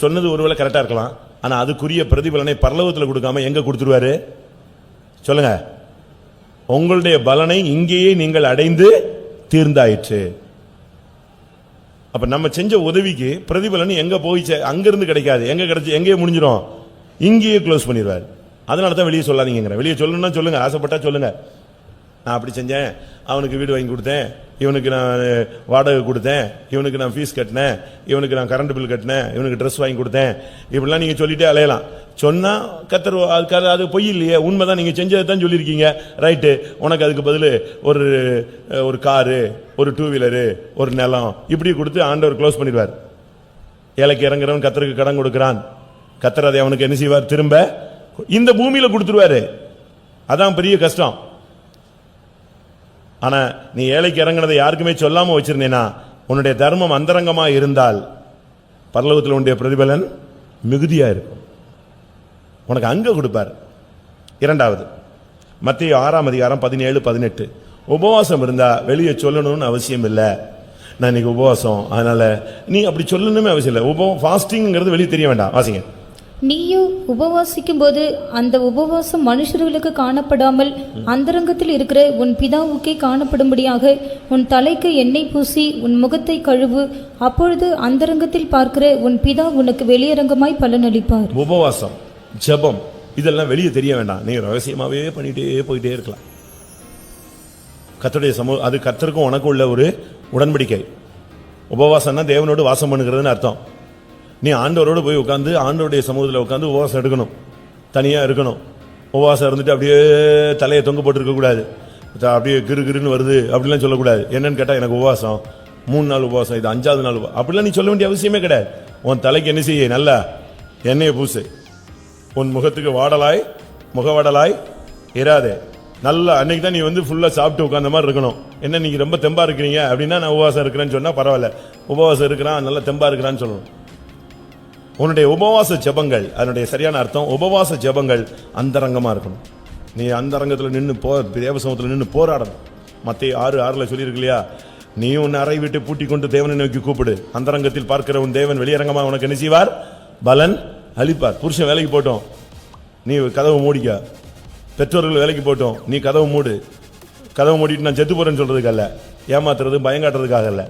சொன்னது ஒருவேளை கரெக்டா இருக்கலாம். ஆனா அதுக்குரிய பிரதிபலனை பரலோகத்தில் கொடுக்காம எங்க கொடுத்துருவாரு சொல்லுங்க? உங்களுடைய பலனை இங்கேயே நீங்கள் அடைந்து தீர்ந்தாயிற்று. அப்ப நம்ம செஞ்ச உதவிக்கு பிரதிபலன் எங்க போய் அங்கிருந்து கிடைக்காது. எங்க கிடைச்சு எங்கேயே முடிஞ்சிடும், இங்கேயே க்ளோஸ் பண்ணிடுவார். அதனால தான் வெளியே சொல்லாதீங்க. வெளியே சொல்லணும்னா சொல்லுங்க, ஆசைப்பட்டா சொல்லுங்க. நான் அப்படி செஞ்சேன், அவனுக்கு வீடு வாங்கி கொடுத்தேன், இவனுக்கு நான் வாடகை கொடுத்தேன், இவனுக்கு நான் ஃபீஸ் கட்டினேன், இவனுக்கு நான் கரண்ட் பில் கட்டினேன், இவனுக்கு ட்ரெஸ் வாங்கி கொடுத்தேன், இப்படிலாம் நீங்க சொல்லிட்டே அலையலாம். சொன்னா கர்த்தர் அது பொய் இல்லையே, உண்மைதான், நீங்க செஞ்சதை தான் சொல்லியிருக்கீங்க, ரைட்டு. உனக்கு அதுக்கு பதில் ஒரு காரு, ஒரு 2 வீலரு, ஒரு நிலம் இப்படி கொடுத்து ஆண்டவர் க்ளோஸ் பண்ணிடுவார். ஏழைக்கு இறங்குறவன் கர்த்தருக்கு கடன் கொடுக்கிறான், கர்த்தர் அதை அவனுக்கு என்ன செய்வார், திரும்ப இந்த பூமியில கொடுத்துருவாரு. அதான் பெரிய கஷ்டம். ஆனா நீ ஏழைக்கு இறங்கினதை யாருக்குமே சொல்லாம வச்சிருந்தேனா, உன்னுடைய தர்மம் அந்தரங்கமா இருந்தால் பரலோகத்தில் உன்னுடைய பிரதிபலன் மிகுதியா இருக்கும், உனக்கு அங்க கொடுப்பார். இரண்டாவது, மத்தேயு 6ஆம் அதிகாரம் 17-18. உபவாசம் இருந்தா வெளியே சொல்லணும்னு அவசியம் இல்லை. நான் இன்னைக்கு உபவாசம், அதனால நீ அப்படி சொல்லணுமே அவசியம் இல்லை. ஃபாஸ்டிங்கிறது வெளியே தெரிய வேண்டாம். வாசிங்க. நீயோ உபவாசிக்கும் போது அந்த உபவாசம் மனுஷர்களுக்கு காணப்படாமல் அந்தரங்கத்தில் இருக்கிற உன் பிதாவுக்கே காணப்படும்படியாக உன் தலைக்கு எண்ணெய் பூசி உன் முகத்தை கழுவு. அப்பொழுது அந்தரங்கத்தில் பார்க்கிற உன் பிதா உனக்கு வெளியரங்கமாய் பலனளிப்பார். உபவாசம், ஜெபம் இதெல்லாம் வெளியே தெரிய வேண்டாம். நீங்க ரகசியமாவே பண்ணிட்டே போயிட்டே இருக்கலாம். கர்த்தருடைய சமூகம், அது கர்த்தருக்கும் உனக்கு உள்ள ஒரு உடன்படிக்கை. உபவாசம்னா தேவனோடு வாசம் பண்ணுகிறதுன்னு அர்த்தம். நீ ஆண்டவரோடு போய் உட்காந்து ஆண்டவருடைய சமூகத்தில் உட்காந்து உபவாசம் எடுக்கணும், தனியா இருக்கணும். உபவாசம் இருந்துட்டு அப்படியே தலையை தொங்க போட்டு இருக்கக்கூடாது, அப்படியே கிருன்னு வருது அப்படிலாம் சொல்லக்கூடாது. என்னன்னு கேட்டா எனக்கு உபவாசம் 3 நாள் உபவாசம், இது 5ஆவது நாள் அப்படிலாம் நீ சொல்ல வேண்டிய அவசியமே கிடையாது. உன் தலைக்கு என்ன செய்ய, நல்லா எண்ணெயை பூசு, உன் முகத்துக்கு முகவாடலாய் இராதே. நல்லா அன்னைக்கு தான் நீ ஃபுல்லா சாப்பிட்டு உட்கார்ந்த மாதிரி இருக்கணும். என்ன நீங்க ரொம்ப தெம்பா இருக்கிறீங்க அப்படின்னா நான் உபவாசம் இருக்கிறேன்னு சொன்னா பரவாயில்ல, உபவாசம் இருக்கிறான் நல்லா தெம்பா இருக்கிறான்னு சொல்லணும். உன்னுடைய உபவாச ஜெபங்கள், அதனுடைய சரியான அர்த்தம் உபவாச ஜெபங்கள் அந்தரங்கமா இருக்கணும். நீ அந்தரங்கத்தில் நின்று தேவசமத்தில் நின்று போராடணும். மத்தேயு 6:6 சொல்லியிருக்கு இல்லையா, நீ உன் அறை விட்டு பூட்டி கொண்டு தேவனை நோக்கி கூப்பிடு, அந்தரங்கத்தில் பார்க்கிற உன் தேவன் வெளியரங்கமா உனக்கு என்ன செய்வார், பலன் அளிப்பார். புருஷன் வேலைக்கு போட்டோம், நீ கதவை மூடிக்க. பெற்றோர்கள் வேலைக்கு போட்டோம், நீ கதவை மூடு. கதவை மூடிட்டு நான் செத்து போறேன்னு சொல்றதுக்கு அல்ல, ஏமாத்துறது பயங்காட்டுறதுக்காக அல்ல.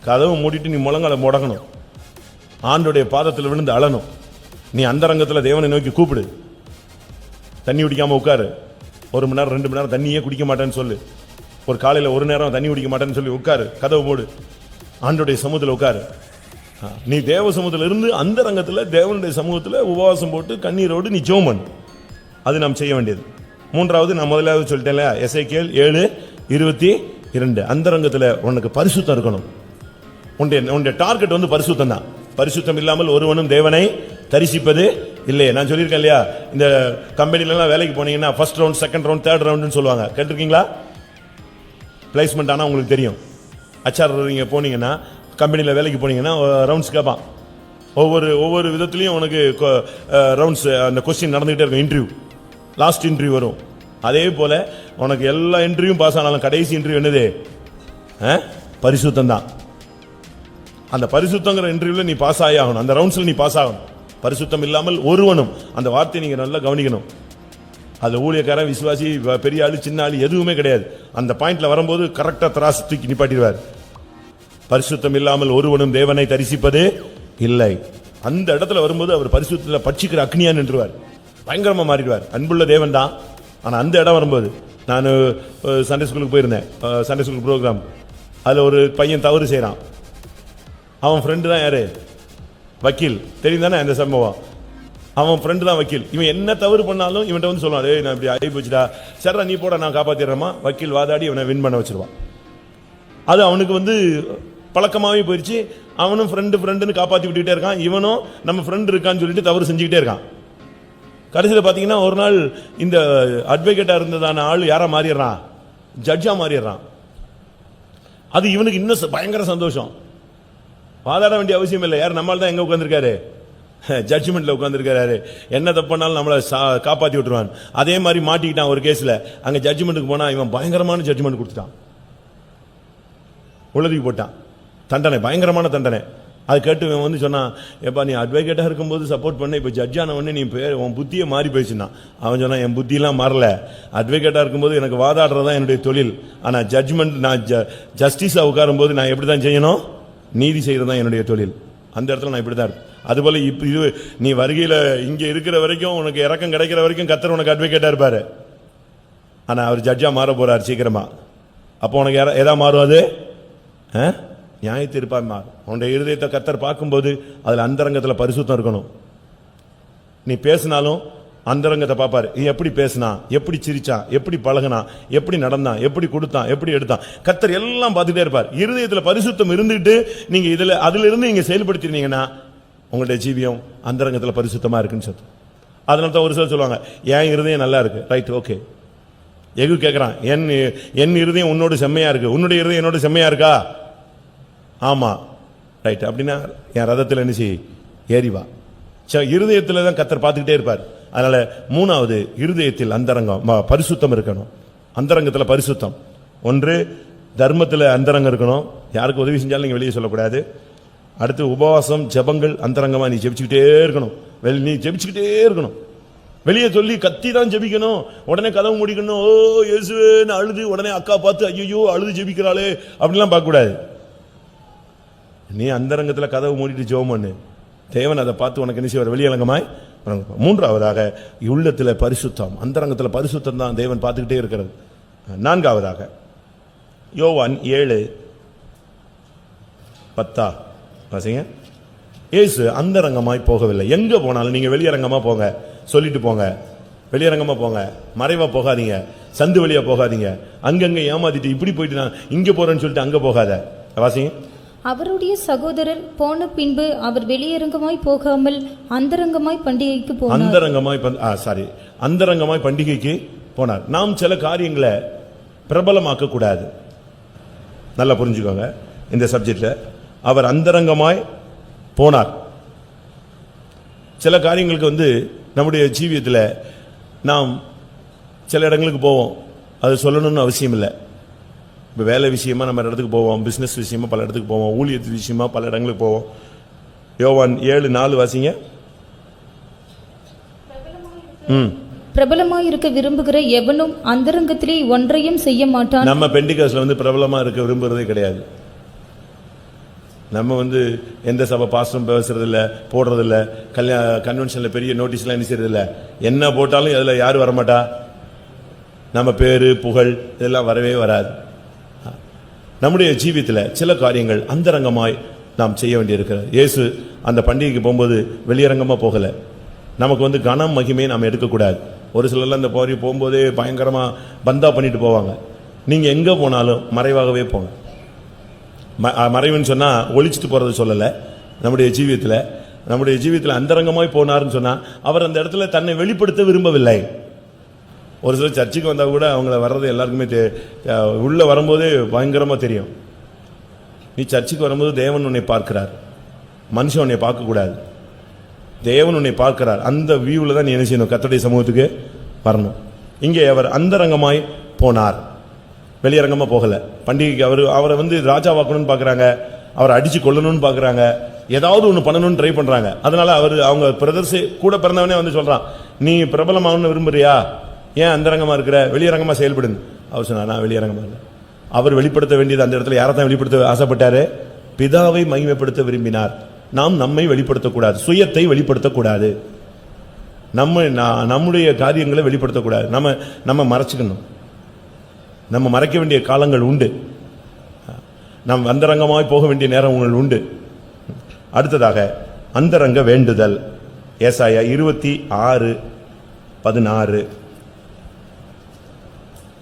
கதவை மூடிட்டு நீ முழங்கால முடங்கணும், ஆண்டோடைய பாதத்தில் விழுந்து அழணும். நீ அந்தரங்கத்தில் தேவனை நோக்கி கூப்பிடு. தண்ணி குடிக்காம உட்காரு, 1 மணி நேரம் 2 மணி நேரம் தண்ணியே குடிக்க மாட்டேன்னு சொல்லு. ஒரு காலையில் 1 நேரம் தண்ணி குடிக்க மாட்டேன்னு சொல்லி உட்காரு, கதவு மூடு, ஆண்டோடைய சமூகத்தில் உட்காரு. நீ தேவ சமூகத்தில் இருந்து அந்தரங்கத்தில் தேவனுடைய சமூகத்தில் உபவாசம் போட்டு கண்ணீரோடு நீ ஜெபம் பண்ணு. அது நாம் செய்ய வேண்டியது. மூன்றாவது, நான் முதலாவது சொல்லிட்டேன்ல, எசேக்கியேல் 7:22. அந்தரங்கத்தில் உனக்கு பரிசுத்தம் இருக்கணும். உன்னுடைய டார்கெட் பரிசுத்தம் தான். பரிசுத்தம் இல்லாமல் ஒருவனும் தேவனை தரிசிப்பது இல்லையே. நான் சொல்லியிருக்கேன் இல்லையா, இந்த கம்பெனிலாம் வேலைக்கு போனீங்கன்னா first round, second round, third ரவுண்டுன்னு சொல்லுவாங்க. கேட்டிருக்கீங்களா? பிளேஸ்மெண்ட் ஆனால் உங்களுக்கு தெரியும். HR நீங்க போனீங்கன்னா, கம்பெனியில் வேலைக்கு போனீங்கன்னா ரவுண்ட்ஸ் கேட்பான். ஒவ்வொரு விதத்துலையும் உனக்கு ரவுண்ட்ஸ், அந்த கொஸ்டின் நடந்துகிட்டே இருக்கும். இன்டர்வியூ, லாஸ்ட் இன்டர்வியூ வரும். அதே போல உனக்கு எல்லா இன்டர்வியூவும் பாஸ் ஆனாலும் கடைசி இன்டர்வியூ என்னது, பரிசுத்தம் தான். அந்த பரிசுத்தங்கிற இன்டர்வியூல நீ பாஸ் ஆகணும், அந்த ரவுண்ட்ஸ்ல நீ பாஸ் ஆகணும். பரிசுத்தம் இல்லாமல் ஒருவனும், அந்த வார்த்தையை நீங்க நல்லா கவனிக்கணும். அதுல ஊழியக்காரன், விசுவாசி, பெரிய ஆளு, சின்ன ஆளு எதுவுமே கிடையாது. அந்த பாயிண்ட்ல வரும்போது கரெக்டா திராசு தூக்கி நிப்பாட்டிடுவார். பரிசுத்தம் இல்லாமல் ஒருவனும் தேவனை தரிசிப்பது இல்லை. அந்த இடத்துல வரும்போது அவர் பரிசுத்தத்தில் பட்சிக்கிற அக்னியா நின்றுவார், பயங்கரமா மாறிடுவார். அன்புள்ள தேவன் தான். ஆனா அந்த இடம் வரும்போது, நான் சண்டே ஸ்கூலுக்கு போயிருந்தேன், சண்டே ஸ்கூல் ப்ரோக்ராம். அதுல ஒரு பையன் தவறு செய்யறான். அவன் ஃப்ரெண்டு தான் யாரு, வக்கீல். தெரியும் தானே அந்த சம்பவம். அவன் ஃப்ரெண்டு தான் வக்கீல். இவன் என்ன தவறு பண்ணாலும் இவன்கிட்ட சொல்லுவான், நான் இப்படி ஆகி போச்சுடா, சரிடா நீ போட, நான் காப்பாத்திடுறேமா. வக்கீல் வாதாடி இவனை வின் பண்ண வச்சிருவான். அது அவனுக்கு பழக்கமாவே போயிடுச்சு. அவனும் ஃப்ரெண்டுன்னு காப்பாத்தி விட்டுக்கிட்டே இருக்கான். இவனும் நம்ம ஃப்ரெண்டு இருக்கான்னு சொல்லிட்டு தவறு செஞ்சுக்கிட்டே இருக்கான். கடைசியில் பாத்தீங்கன்னா ஒரு நாள் இந்த அட்வொகேட்டா இருந்ததான ஆள் யாரா மாறிடுறான், ஜட்ஜா மாறிடுறான். அது இவனுக்கு இன்னும் பயங்கர சந்தோஷம். வாதாட வேண்டிய அவசியம் இல்லை. யார், நம்மால் தான் எங்க உட்கார்ந்திருக்காரு, ஜட்ஜ்மெண்ட்ல உட்கார்ந்திருக்காரு. என்ன தப்புனாலும் நம்மளை காப்பாத்தி விட்டுருவான். அதே மாதிரி மாட்டிக்கிட்டான் ஒரு கேஸ்ல. அங்க ஜட்ஜ்மெண்ட்டுக்கு போனா இவன் பயங்கரமான ஜட்ஜ்மெண்ட் கொடுத்துட்டான், உளறி போட்டான். தண்டனை, பயங்கரமான தண்டனை. அது கேட்டு இவன் சொன்னான், எப்பா நீ அட்வொகேட்டா இருக்கும்போது சப்போர்ட் பண்ண, இப்ப ஜட்ஜான உடனே நீ உன் புத்தியே மாறி போயிடுச்சுன்னா. அவன் சொன்னான், என் புத்தியெல்லாம் மாறல, அட்வொகேட்டா இருக்கும்போது எனக்கு வாதாடுறதா என்னுடைய தொழில். ஆனா ஜட்ஜ்மெண்ட், நான் ஜஸ்டிஸா உட்காரும் போது நான் எப்படிதான் செய்யணும், நீதி செய்யறதா என்னுடைய தொழில். அந்த இடத்துல நான் இப்படிதான் இருப்பேன். அதுபோல இது நீ வருகையில இங்க இருக்கிற வரைக்கும், உனக்கு இறக்கம் கிடைக்கிற வரைக்கும் கர்த்தர் உனக்கு அட்வொகேட்டா இருப்பாரு. ஆனா அவர் ஜட்ஜா மாற போறார் சீக்கிரமா. அப்போ உனக்கு எதா மாறும்? அது நியாய தீர்ப்பா மாறும். உன்னுடைய இருதயத்தை கர்த்தர் பார்க்கும்போது அதுல அந்தரங்கத்துல பரிசுத்தம் இருக்கணும். நீ பேசினாலும் அந்தரங்கத்தை பார்ப்பாரு. நீ எப்படி பேசினா, எப்படி சிரிச்சான், எப்படி பழகினா, எப்படி நடந்தான், எப்படி கொடுத்தான், எப்படி எடுத்தான், கர்த்தர் எல்லாம் பார்த்துட்டே இருப்பார். இருதயத்துல பரிசுத்தம் இருந்துட்டு நீங்க அதுல இருந்து நீங்க செயல்படுத்தினீங்கன்னா உங்களுடைய ஜீவியம் அந்தரங்கத்துல பரிசுத்தமா இருக்குன்னு சொல்லு. அதனால தான் ஒரு சிலர் சொல்லுவாங்க, என் இருதயம் நல்லா இருக்கு. Right, okay. எகு கேட்கறான், என் இருதயம் உன்னோட செம்மையா இருக்கு. உன்னுடைய இருதயம் என்னோட செம்மையா இருக்கா? ஆமா, ரைட். அப்படின்னா என் ரதத்தில் என்ன செய், ஏறிவா. இருதயத்தில் தான் கர்த்தர் பார்த்துக்கிட்டே இருப்பார். அதனால மூணாவது, இருதயத்தில் அந்தரங்கம் பரிசுத்தம் இருக்கணும். அந்தரங்கத்தில் பரிசுத்தம். ஒன்று, தர்மத்தில் அந்தரங்கம் இருக்கணும். யாருக்கு உதவி செஞ்சாலும் நீங்க வெளியே சொல்லக்கூடாது. அடுத்து, உபவாசம் ஜெபங்கள் அந்தரங்கமா நீ ஜெபிச்சுக்கிட்டே இருக்கணும். நீ ஜெபிச்சுக்கிட்டே இருக்கணும். வெளியே சொல்லி கத்தி தான் ஜெபிக்கணும். உடனே கதவு முடிக்கணும், ஓ இயேசுவேன்னு அழுது உடனே அக்கா பார்த்து ஐயோ அழுது ஜெபிக்கிறாளே அப்படிலாம் பார்க்க கூடாது. நீ அந்தரங்கத்தில் கதவு மூடிட்டு ஜெபம் பண்ணு. தேவன் அதை பார்த்து உனக்கு என்ன செய்வார்? வெளியரங்கமாய். மூன்றாவதாக, உள்ளத்தில் பரிசுத்தம். அந்தரங்கத்தில் பரிசுத்தம் தான் தேவன் பார்த்துக்கிட்டே இருக்கிறது. நான்காவதாக, யோவான் 7:10 வாசிங்க. இயேசு அந்தரங்கமாய் போகவில்லை. எங்க போனாலும் நீங்க வெளியரங்கமா போங்க, சொல்லிட்டு போங்க. வெளியரங்கமா போங்க, மறைவா போகாதீங்க, சந்து வழியா போகாதீங்க. அங்கங்க ஏமாத்திட்டு இப்படி போயிட்டு நான் இங்க போறேன்னு சொல்லிட்டு அங்க போகாத. வாசிங்க. அவருடைய சகோதரர் போன பின்பு அவர் வெளியரங்கமாய் போகாமல் அந்தரங்கமாய் பண்டிகைக்கு போனார். அந்தரங்கமாய் பண்டிகைக்கு போனார். நாம் சில காரியங்களை பிரபலமாக்க கூடாது. நல்லா புரிஞ்சுக்கோங்க இந்த சப்ஜெக்ட்ல. அவர் அந்தரங்கமாய் போனார். சில காரியங்களுக்கு நம்முடைய ஜீவியத்தில் நாம் சில இடங்களுக்கு போவோம், அது சொல்லணும்னு அவசியம் இல்லை. இப்போ வேலை விஷயமா நம்ம இடத்துக்கு போவோம், பிஸ்னஸ் விஷயமா பல இடத்துக்கு போவோம், ஊழியத்து விஷயமா பல இடங்களுக்கு போவோம். யோவான் 7:4 வாசிங்க. பிரபலமாய் இருக்க விரும்புகிற எவனும் அந்தரங்கத்திலே ஒன்றையும் செய்ய மாட்டான். நம்ம பெண்டிகாஸ்ல பிரபலமா இருக்க விரும்புறதே கிடையாது. நம்ம எந்த சபை பாஸ்டரும் பேசுறது இல்ல, போடுறது இல்ல. கன்வென்ஷன்ல பெரிய நோட்டீஸ்லாம் என்ன செய்யறது இல்ல. என்ன போட்டாலும் அதுல யாரு வரமாட்டா? நம்ம பேரு புகழ் இதெல்லாம் வரவே வராது. நம்முடைய ஜீவியத்தில் சில காரியங்கள் அந்தரங்கமாய் நாம் செய்ய வேண்டியிருக்கிறது. இயேசு அந்த பண்டிகைக்கு போகும்போது வெளியரங்கமா போகல. நமக்கு கனம் மகிமையை நாம் எடுக்கக்கூடாது. ஒரு சிலர்லாம் இந்த போரி போகும்போதே பயங்கரமா பந்தா பண்ணிட்டு போவாங்க. நீங்க எங்க போனாலும் மறைவாகவே போங்க. மறைவுன்னு சொன்னா ஒளிச்சிட்டு போறது சொல்லல. நம்முடைய ஜீவியத்தில் அந்தரங்கமாய் போனார்னு சொன்னா அவர் அந்த இடத்துல தன்னை வெளிப்படுத்த விரும்பவில்லை. ஒரு சில சர்ச்சுக்கு வந்தா கூட அவங்கள வர்றது எல்லாருக்குமே உள்ள வரும்போதே பயங்கரமா தெரியும். நீ சர்ச்சுக்கு வரும்போது தேவன் உன்னை பார்க்கிறார், மனுஷன் உன்னை பார்க்க கூடாது. தேவன் உன்னை பார்க்கிறார். அந்த வியூவில் தான் நீ என்ன செய்யணும்? கர்த்தருடைய சமூகத்துக்கு வரணும். இங்கே அவர் அந்தரங்கமாய் போனார், வெளியரங்கமா போகல. பண்டிகைக்கு அவரை ராஜாவாக்கணும்னு பாக்குறாங்க, அவரை அடிச்சு கொல்லணும்னு பாக்குறாங்க, ஏதாவது ஒண்ணு பண்ணணும்னு ட்ரை பண்றாங்க. அதனால அவங்க பிரதர்ஸ் கூட பிறந்தவனே சொல்றான், நீ பிரபலமாகணும்னு விரும்புறியா? ஏன் அந்தரங்கமா இருக்கிற? வெளியரங்கமா செயல்படுங்க. அவர் சொன்னா, நான் வெளியரங்கமா இல்லை. அவர் வெளிப்படுத்த வேண்டியது அந்த இடத்துல யாரைத்தான் வெளிப்படுத்த ஆசைப்பட்டாரு? பிதாவை மகிமைப்படுத்த விரும்பினார். நாம் நம்மை வெளிப்படுத்தக்கூடாது, சுயத்தை வெளிப்படுத்தக்கூடாது, நம்முடைய காரியங்களை வெளிப்படுத்தக்கூடாது. நம்ம மறைச்சுக்கணும். நம்ம மறைக்க வேண்டிய காலங்கள் உண்டு. நம் அந்தரங்கமாய் போக வேண்டிய நேரங்கள் உண்டு. அடுத்ததாக அந்தரங்க வேண்டுதல். ஏசாயா 26:16.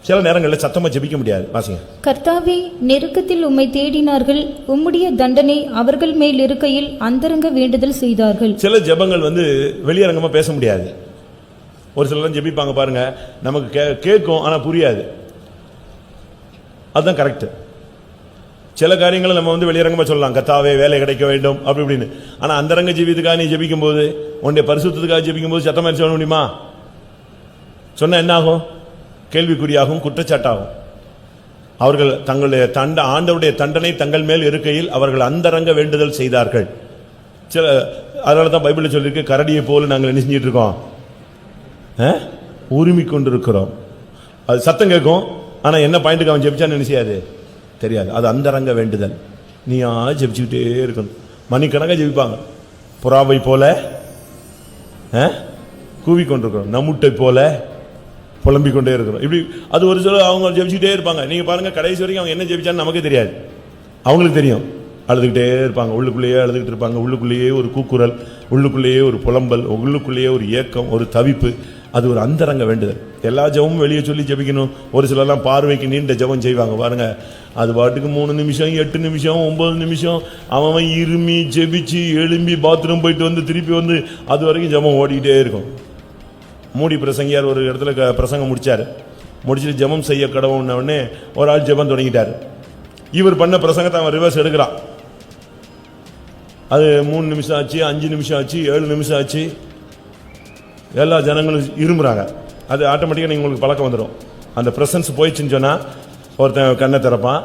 சில நேரங்களில் சத்தமா ஜெபிக்க முடியாது. வாசிங்க. கர்த்தாவே, நெருக்கத்தில் உம்மை தேடினார்கள், உம்முடைய தண்டனை அவர்கள் மேல் இருக்கையில் அந்தரங்க வேண்டுதல் செய்தார்கள். சில ஜெபங்கள் வெளியரங்கமா பேச முடியாது. ஒரு சிலர் ஜெபிப்பாங்க பாருங்க, நமக்கு கேட்கும் ஆனா புரியாது. அதுதான் கரெக்ட். சில காரியங்களை நம்ம வெளியரங்கமா சொல்லலாம், கர்த்தாவே வேலை கிடைக்க வேண்டும் அப்படி இப்படின்னு. ஆனா அந்தரங்க ஜீவியத்துக்காக நீ ஜெபிக்கும் போது, உன்னுடைய பரிசுத்தத்துக்காக ஜெபிக்கும் போது சத்தமா சொல்ல முடியுமா? சொன்ன என்ன ஆகும்? கேள்விக்குறியாகும், குற்றச்சாட்டாகும். அவர்கள் தங்களுடைய ஆண்டவருடைய தண்டனை தங்கள் மேல் இருக்கையில் அவர்கள் அந்தரங்க வேண்டுதல் செய்தார்கள். சில அதனாலதான் பைபிள் சொல்லியிருக்கு, கரடியை போல நாங்கள் என்ன செஞ்சிட்டு இருக்கோம்? உரிமை கொண்டிருக்கிறோம். அது சத்தம் கேட்கும், ஆனா என்ன பாயிண்ட்டுக்கு அவன் ஜெபிச்சான்னு என்ன செய்யாது? தெரியாது. அது அந்தரங்க வேண்டுதல். நீயா ஜெபிச்சுக்கிட்டே இருக்கணும். மணிக்கணக்காக ஜெபிப்பாங்க. புறாவை போல கூவிக்கொண்டிருக்கிறோம், நம்முட்டை போல புலம்பிக் கொண்டே இருக்கிறோம். இப்படி அது ஒரு சில அவங்க ஜெபிச்சுட்டே இருப்பாங்க. நீங்க பாருங்க, கடைசி வரைக்கும் அவங்க என்ன ஜெபிச்சான்னு நமக்கே தெரியாது, அவங்களுக்கு தெரியும். அழுதுகிட்டே இருப்பாங்க, உள்ளுக்குள்ளேயே அழுதுகிட்டு இருப்பாங்க, உள்ளுக்குள்ளேயே ஒரு கூக்குரல், உள்ளுக்குள்ளேயே ஒரு புலம்பல், உள்ளுக்குள்ளேயே ஒரு ஏக்கம், ஒரு தவிப்பு. அது ஒரு அந்தரங்க வேண்டுதல். எல்லா ஜெபமும் வெளியே சொல்லி ஜெபிக்கணும். ஒரு சிலர்லாம் பார்வைக்கு நீண்ட ஜெபம் செய்வாங்க பாருங்க, அது பாட்டுக்கு 3 நிமிஷம் 8 நிமிஷம் 9 நிமிஷம் அவன் இருமி ஜெபிச்சு எழும்பி பாத்ரூம் போயிட்டு வந்து திருப்பி வந்து அது வரைக்கும் ஜெபம் ஓடிக்கிட்டே இருக்கும். மூடி பிரசங்கியார் ஒரு இடத்துல பிரசங்கம் முடிச்சுட்டு ஜெபம் செய்ய கடவுன்னே ஒரு ஆள் ஜெபம் தொடங்கிட்டார். இவர் பண்ண பிரசங்கத்தை அவன் ரிவர்ஸ் எடுக்கிறான். அது 3 நிமிஷம் ஆச்சு, 5 நிமிஷம் ஆச்சு, 7 நிமிஷம் ஆச்சு. எல்லா ஜனங்களும் இருமுறாங்க. அது ஆட்டோமேட்டிக்காக நீங்கள் உங்களுக்கு பழக்கம் வந்துடும். அந்த ப்ரெசன்ஸ் போயிடுச்சுன்னு சொன்னால் ஒருத்தன் கண்ணை திறப்பான்,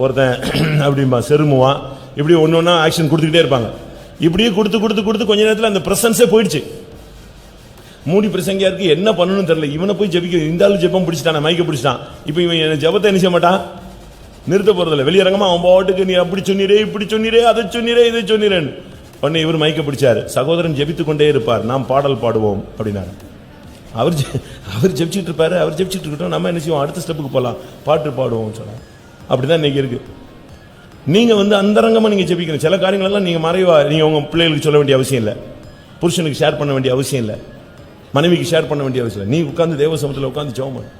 ஒருத்தன் அப்படிம்பா செருமுவான், இப்படி ஒன்று ஒன்றா ஆக்ஷன் கொடுத்துக்கிட்டே இருப்பாங்க. இப்படியே கொடுத்து கொஞ்ச நேரத்தில் அந்த ப்ரெசன்ஸே போயிடுச்சு. மூடி பிரசங்கியாருக்கு என்ன பண்ணணும்னு தெரியல. இவனை போய் ஜெபிக்க, இந்த ஆளு ஜெபம் பிடிச்சிட்டான், மைக்க பிடிச்சிட்டான். இப்போ இவன் ஜெபத்தை என்ன செய்ய மாட்டான், நிறுத்த போறதில்லை. வெளியரங்கமா அவன் பாட்டுக்கு நீ அப்படி சொன்னீரே, இப்படி சொன்னீரே, அதை சொன்னீரே, இதை சொன்னீரேன்னு உடனே இவர் மைக்க பிடிச்சாரு. சகோதரன் ஜெபித்து கொண்டே இருப்பார், நாம் பாடல் பாடுவோம் அப்படின்னாரு. அவர் ஜெபிச்சுட்டு இருப்பாரு. அவர் ஜெபிச்சுட்டு இருக்கட்டும், நம்ம என்ன செய்வோம், அடுத்த ஸ்டெப்புக்கு போகலாம், பாட்டு பாடுவோம் சொன்னார். அப்படிதான் இன்னைக்கு இருக்கு. நீங்க அந்தரங்கமா நீங்க ஜெபிக்கணும். சில காரியங்களெல்லாம் நீங்க மறைவா நீங்க உங்க பிள்ளைகளுக்கு சொல்ல வேண்டிய அவசியம் இல்லை, புருஷனுக்கு ஷேர் பண்ண வேண்டிய அவசியம் இல்லை, மனைவிக்கு ஷேர் பண்ண வேண்டிய அவசியம் இல்லை. நீ உட்கார்ந்து தேவ சமூகத்தில் உட்கார்ந்து ஜெபம் பண்ணு.